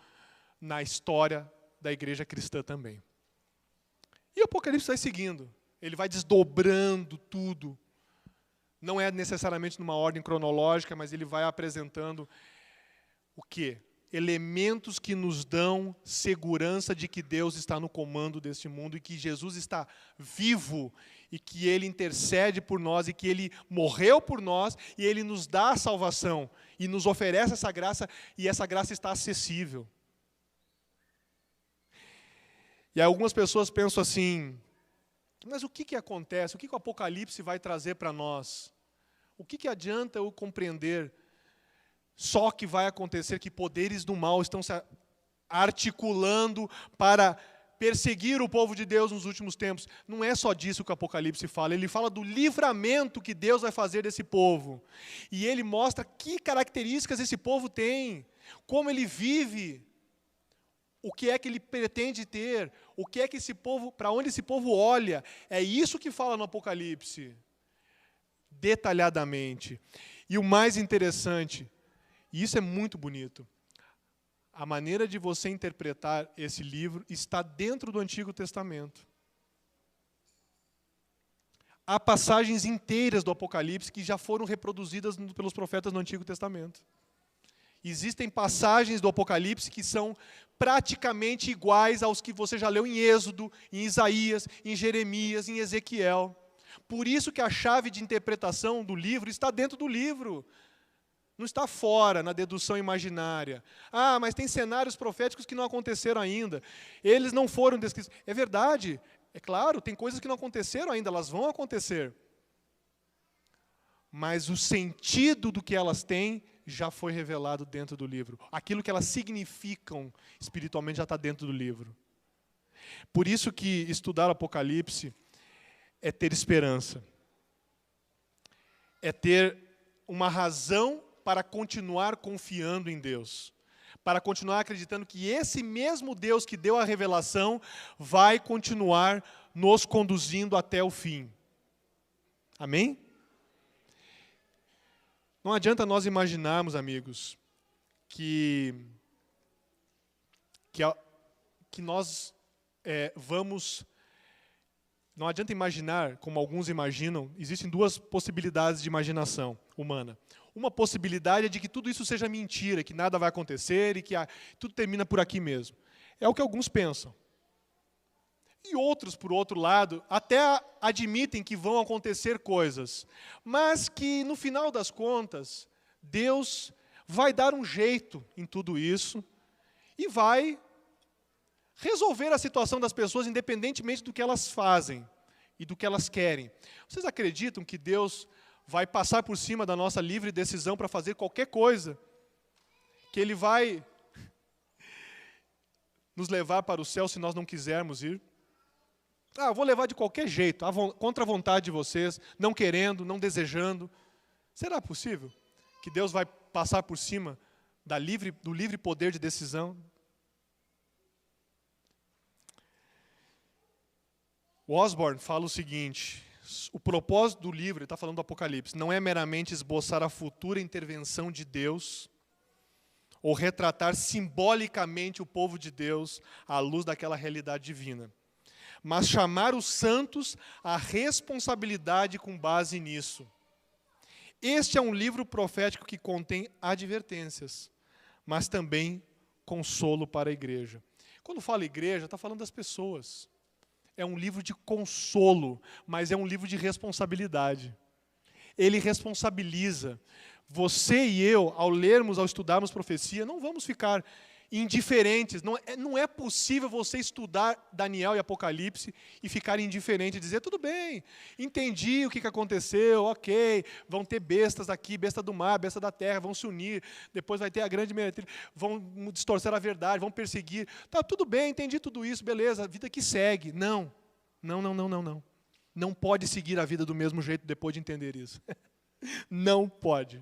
S14: na história da igreja cristã também. E o Apocalipse vai seguindo, ele vai desdobrando tudo. Não é necessariamente numa ordem cronológica, mas ele vai apresentando o quê? Elementos que nos dão segurança de que Deus está no comando deste mundo e que Jesus está vivo e que ele intercede por nós e que ele morreu por nós e ele nos dá a salvação e nos oferece essa graça e essa graça está acessível. E aí algumas pessoas pensam assim, mas o que acontece? O que o Apocalipse vai trazer para nós? O que adianta eu compreender só que vai acontecer que poderes do mal estão se articulando para perseguir o povo de Deus nos últimos tempos? Não é só disso que o Apocalipse fala, ele fala do livramento que Deus vai fazer desse povo. E ele mostra que características esse povo tem, como ele vive, o que é que ele pretende ter, o que é que esse povo, para onde esse povo olha. É isso que fala no Apocalipse, detalhadamente. E o mais interessante, e isso é muito bonito, a maneira de você interpretar esse livro está dentro do Antigo Testamento. Há passagens inteiras do Apocalipse que já foram reproduzidas pelos profetas no Antigo Testamento. Existem passagens do Apocalipse que são praticamente iguais aos que você já leu em Êxodo, em Isaías, em Jeremias, em Ezequiel. Por isso que a chave de interpretação do livro está dentro do livro. Não está fora, na dedução imaginária. Ah, mas tem cenários proféticos que não aconteceram ainda. Eles não foram descritos. É verdade, é claro, tem coisas que não aconteceram ainda, elas vão acontecer. Mas o sentido do que elas têm já foi revelado dentro do livro. Aquilo que elas significam espiritualmente já está dentro do livro. Por isso que estudar o Apocalipse é ter esperança. É ter uma razão para continuar confiando em Deus. Para continuar acreditando que esse mesmo Deus que deu a revelação vai continuar nos conduzindo até o fim. Amém? Não adianta nós imaginarmos, amigos, que nós vamos... Não adianta imaginar, como alguns imaginam, existem duas possibilidades de imaginação humana. Uma possibilidade é de que tudo isso seja mentira, que nada vai acontecer e que tudo termina por aqui mesmo. É o que alguns pensam. E outros, por outro lado, até admitem que vão acontecer coisas, mas que, no final das contas, Deus vai dar um jeito em tudo isso e vai resolver a situação das pessoas independentemente do que elas fazem e do que elas querem. Vocês acreditam que Deus vai passar por cima da nossa livre decisão para fazer qualquer coisa? Que Ele vai nos levar para o céu se nós não quisermos ir? Eu vou levar de qualquer jeito, contra a vontade de vocês, não querendo, não desejando. Será possível que Deus vai passar por cima do livre poder de decisão? O Osborne fala o seguinte: o propósito do livro, ele está falando do Apocalipse, não é meramente esboçar a futura intervenção de Deus ou retratar simbolicamente o povo de Deus à luz daquela realidade divina, mas chamar os santos à responsabilidade com base nisso. Este é um livro profético que contém advertências, mas também consolo para a igreja. Quando fala igreja, está falando das pessoas. É um livro de consolo, mas é um livro de responsabilidade. Ele responsabiliza. Você e eu, ao lermos, ao estudarmos profecia, não vamos ficar indiferentes. Não é possível você estudar Daniel e Apocalipse e ficar indiferente e dizer, tudo bem, entendi o que aconteceu, ok, vão ter bestas aqui, besta do mar, besta da terra, vão se unir, depois vai ter a grande meretriz, vão distorcer a verdade, vão perseguir. Tá, tudo bem, entendi tudo isso, beleza, a vida que segue. Não. Não pode seguir a vida do mesmo jeito depois de entender isso. Não pode.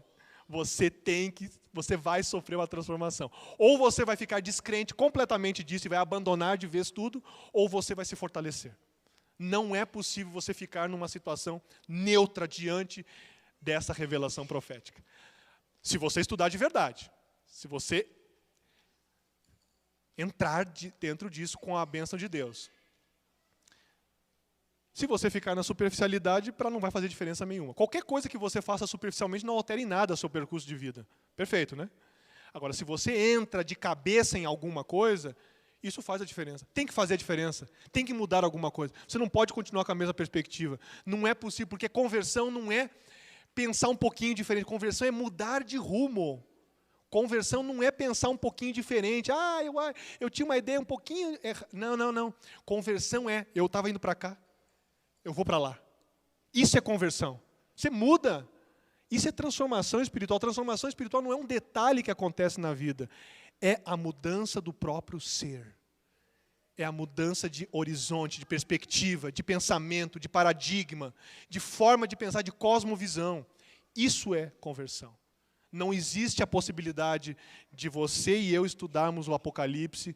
S14: Você vai sofrer uma transformação. Ou você vai ficar descrente completamente disso e vai abandonar de vez tudo, ou você vai se fortalecer. Não é possível você ficar numa situação neutra diante dessa revelação profética. Se você estudar de verdade, se você entrar dentro disso com a bênção de Deus. Se você ficar na superficialidade, não vai fazer diferença nenhuma. Qualquer coisa que você faça superficialmente não altera em nada o seu percurso de vida. Perfeito, né? Agora, se você entra de cabeça em alguma coisa, isso faz a diferença. Tem que fazer a diferença. Tem que mudar alguma coisa. Você não pode continuar com a mesma perspectiva. Não é possível, porque conversão não é pensar um pouquinho diferente. Conversão é mudar de rumo. Conversão não é pensar um pouquinho diferente. Eu tinha uma ideia um pouquinho... Não. Conversão é, eu estava indo para cá. Eu vou para lá. Isso é conversão. Você muda. Isso é transformação espiritual. Transformação espiritual não é um detalhe que acontece na vida. É a mudança do próprio ser. É a mudança de horizonte, de perspectiva, de pensamento, de paradigma, de forma de pensar, de cosmovisão. Isso é conversão. Não existe a possibilidade de você e eu estudarmos o Apocalipse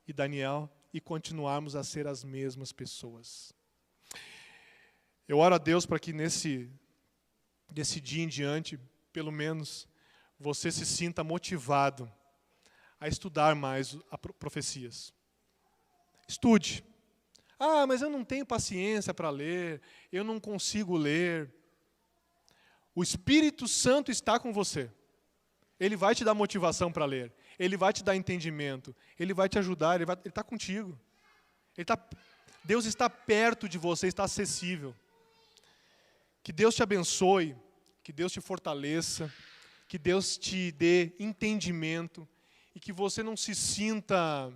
S14: e Daniel e continuarmos a ser as mesmas pessoas. Eu oro a Deus para que desse dia em diante, pelo menos, você se sinta motivado a estudar mais profecias. Estude. Mas eu não tenho paciência para ler, eu não consigo ler. O Espírito Santo está com você. Ele vai te dar motivação para ler. Ele vai te dar entendimento. Ele vai te ajudar, ele está contigo. Deus está perto de você, está acessível. Que Deus te abençoe, que Deus te fortaleça, que Deus te dê entendimento e que você não se sinta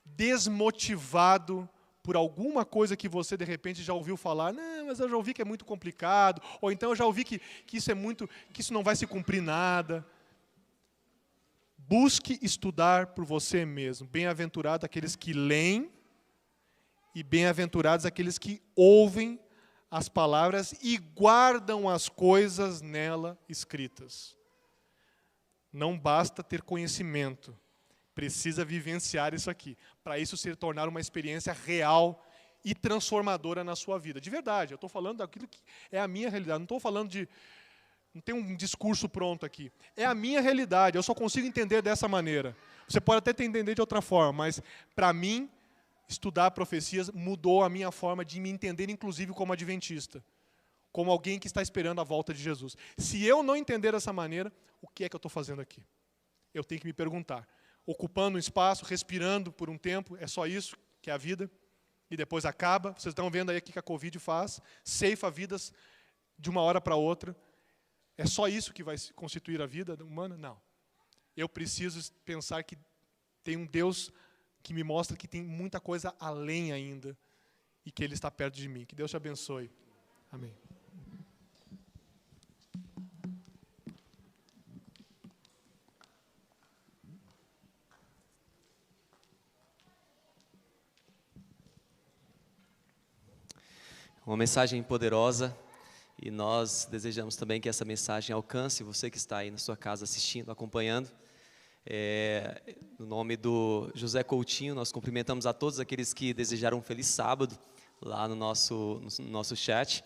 S14: desmotivado por alguma coisa que você, de repente, já ouviu falar, não, mas eu já ouvi que é muito complicado, ou então eu já ouvi que isso não vai se cumprir nada. Busque estudar por você mesmo. Bem-aventurados aqueles que leem e bem-aventurados aqueles que ouvem as palavras e guardam as coisas nela escritas. Não basta ter conhecimento, precisa vivenciar isso aqui, para isso se tornar uma experiência real e transformadora na sua vida. De verdade, eu estou falando daquilo que é a minha realidade, não estou falando de... Não tem um discurso pronto aqui. É a minha realidade, eu só consigo entender dessa maneira. Você pode até entender de outra forma, mas, para mim, estudar profecias mudou a minha forma de me entender, inclusive como adventista, como alguém que está esperando a volta de Jesus. Se eu não entender dessa maneira, o que é que eu estou fazendo aqui? Eu tenho que me perguntar. Ocupando um espaço, respirando por um tempo, é só isso que é a vida? E depois acaba. Vocês estão vendo aí o que a Covid faz, ceifa vidas de uma hora para outra. É só isso que vai constituir a vida humana? Não. Eu preciso pensar que tem um Deus que me mostra que tem muita coisa além ainda e que Ele está perto de mim. Que Deus te abençoe. Amém.
S1: Uma mensagem poderosa. E nós desejamos também que essa mensagem alcance você que está aí na sua casa assistindo, acompanhando. No nome do José Coutinho, nós cumprimentamos a todos aqueles que desejaram um feliz sábado lá no nosso chat.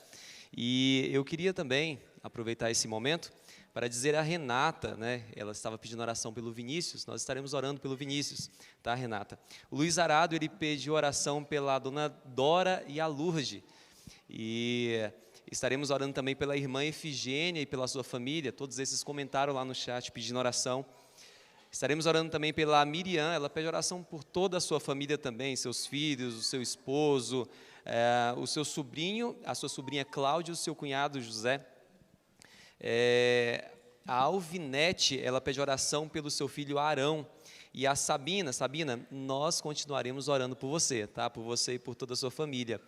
S1: E eu queria também aproveitar esse momento para dizer a Renata, né? Ela estava pedindo oração pelo Vinícius, nós estaremos orando pelo Vinícius, tá, Renata? O Luiz Arado, ele pediu oração pela dona Dora e a Lourdes. E estaremos orando também pela irmã Efigênia e pela sua família. Todos esses comentaram lá no chat pedindo oração. Estaremos orando também pela Miriam. Ela pede oração por toda a sua família também, seus filhos, o seu esposo, o seu sobrinho, a sua sobrinha Cláudia, o seu cunhado José. A Alvinete, ela pede oração pelo seu filho Arão. E a Sabina, nós continuaremos orando por você, tá? Por você e por toda a sua família.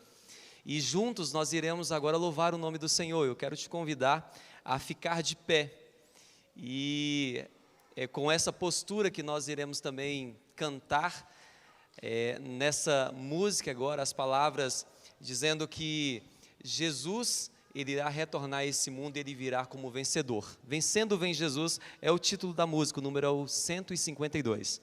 S1: E juntos nós iremos agora louvar o nome do Senhor. Eu quero te convidar a ficar de pé. E é com essa postura que nós iremos também cantar nessa música agora, as palavras dizendo que Jesus, Ele irá retornar a esse mundo e Ele virá como vencedor. Vencendo vem Jesus é o título da música, o número 152.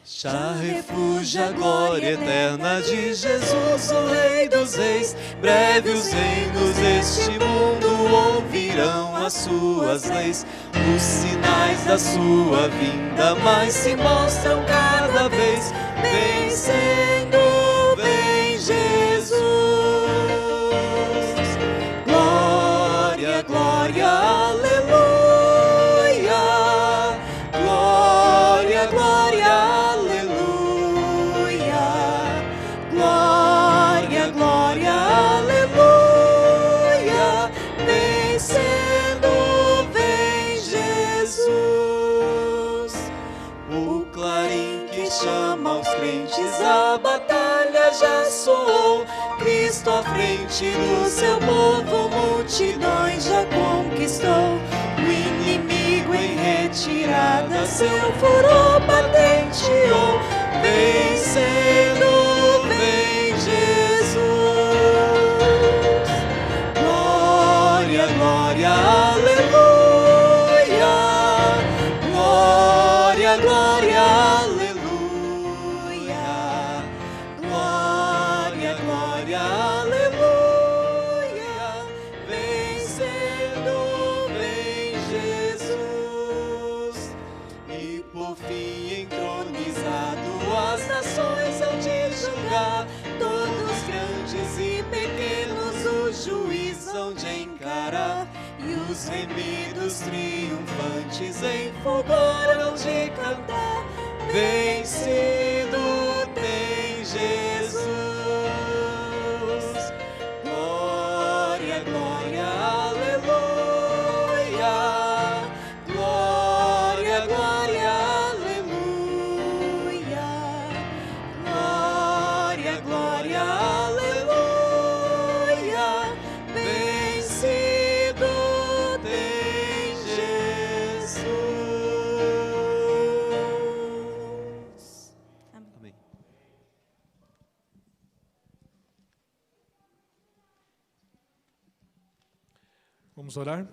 S1: Já refugia a glória eterna de Jesus, o Rei dos Reis. Breve os reinos deste mundo ouvirão as suas leis. Os sinais da sua vinda mais se mostram cada vez. Vencendo vem Jesus. Glória, glória, aleluia. Glória, glória. Chama os crentes, a batalha já soou. Cristo à frente do seu povo, multidões já conquistou. O inimigo em retirada, seu furor patenteou. Vencendo vem Jesus. Glória, glória, aleluia. Glória, glória, aleluia. E os remidos triunfantes em fulgor hão de cantar. Vencido tem Jesus. Glória, glória, aleluia.
S14: Vamos orar?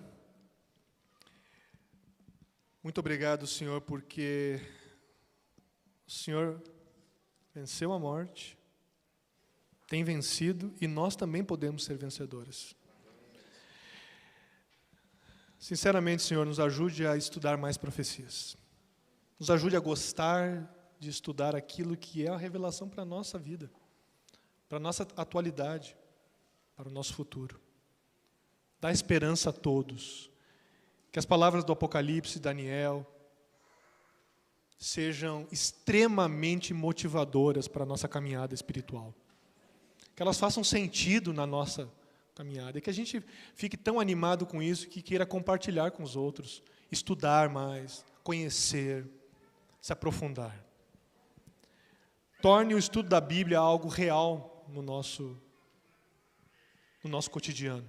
S14: Muito obrigado, Senhor, porque o Senhor venceu a morte, tem vencido e nós também podemos ser vencedores. Sinceramente, Senhor, nos ajude a estudar mais profecias. Nos ajude a gostar de estudar aquilo que é a revelação para a nossa vida, para a nossa atualidade, para o nosso futuro. Dá esperança a todos. Que as palavras do Apocalipse, Daniel, sejam extremamente motivadoras para a nossa caminhada espiritual. Que elas façam sentido na nossa caminhada. E que a gente fique tão animado com isso que queira compartilhar com os outros, estudar mais, conhecer, se aprofundar. Torne o estudo da Bíblia algo real no nosso cotidiano.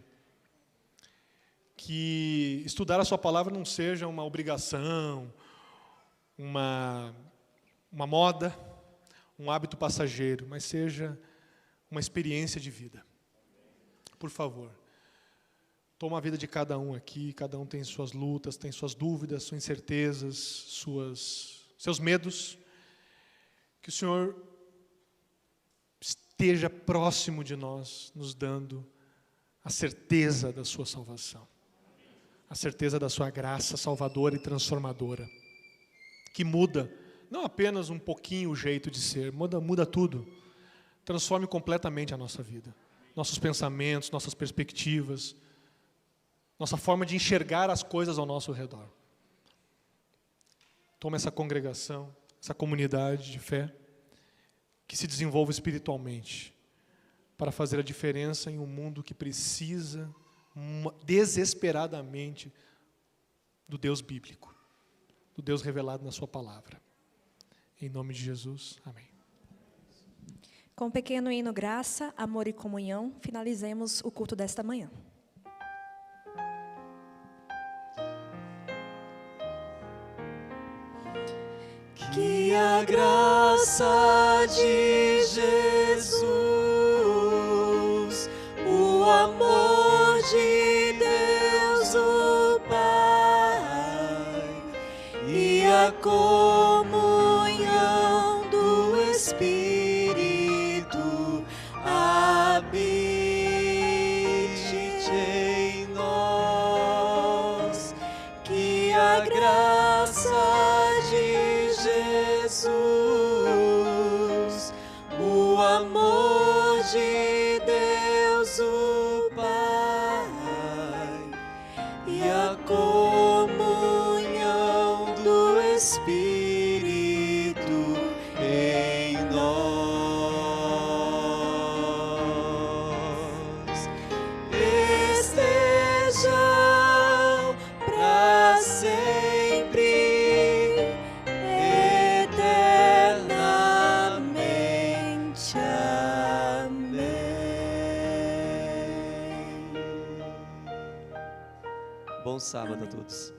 S14: Que estudar a sua palavra não seja uma obrigação, uma moda, um hábito passageiro, mas seja uma experiência de vida. Por favor, toma a vida de cada um aqui, cada um tem suas lutas, tem suas dúvidas, suas incertezas, seus medos. Que o Senhor esteja próximo de nós, nos dando a certeza da sua salvação. A certeza da sua graça salvadora e transformadora. Que muda, não apenas um pouquinho o jeito de ser, muda tudo. Transforme completamente a nossa vida. Nossos pensamentos, nossas perspectivas, nossa forma de enxergar as coisas ao nosso redor. Toma essa congregação, essa comunidade de fé, que se desenvolva espiritualmente, para fazer a diferença em um mundo que precisa desesperadamente do Deus bíblico, do Deus revelado na sua palavra. Em nome de Jesus, amém.
S3: Com o pequeno hino Graça, Amor e Comunhão, finalizemos o culto desta manhã.
S1: Que a graça de Jesus, o amor de Deus o Pai e a comunhão do Espírito habite em nós. Que a graça de Jesus, o amor de Deus o Pai e a comunhão do Espírito em nós estejam para sempre, eternamente. Amém. Bom sábado a todos.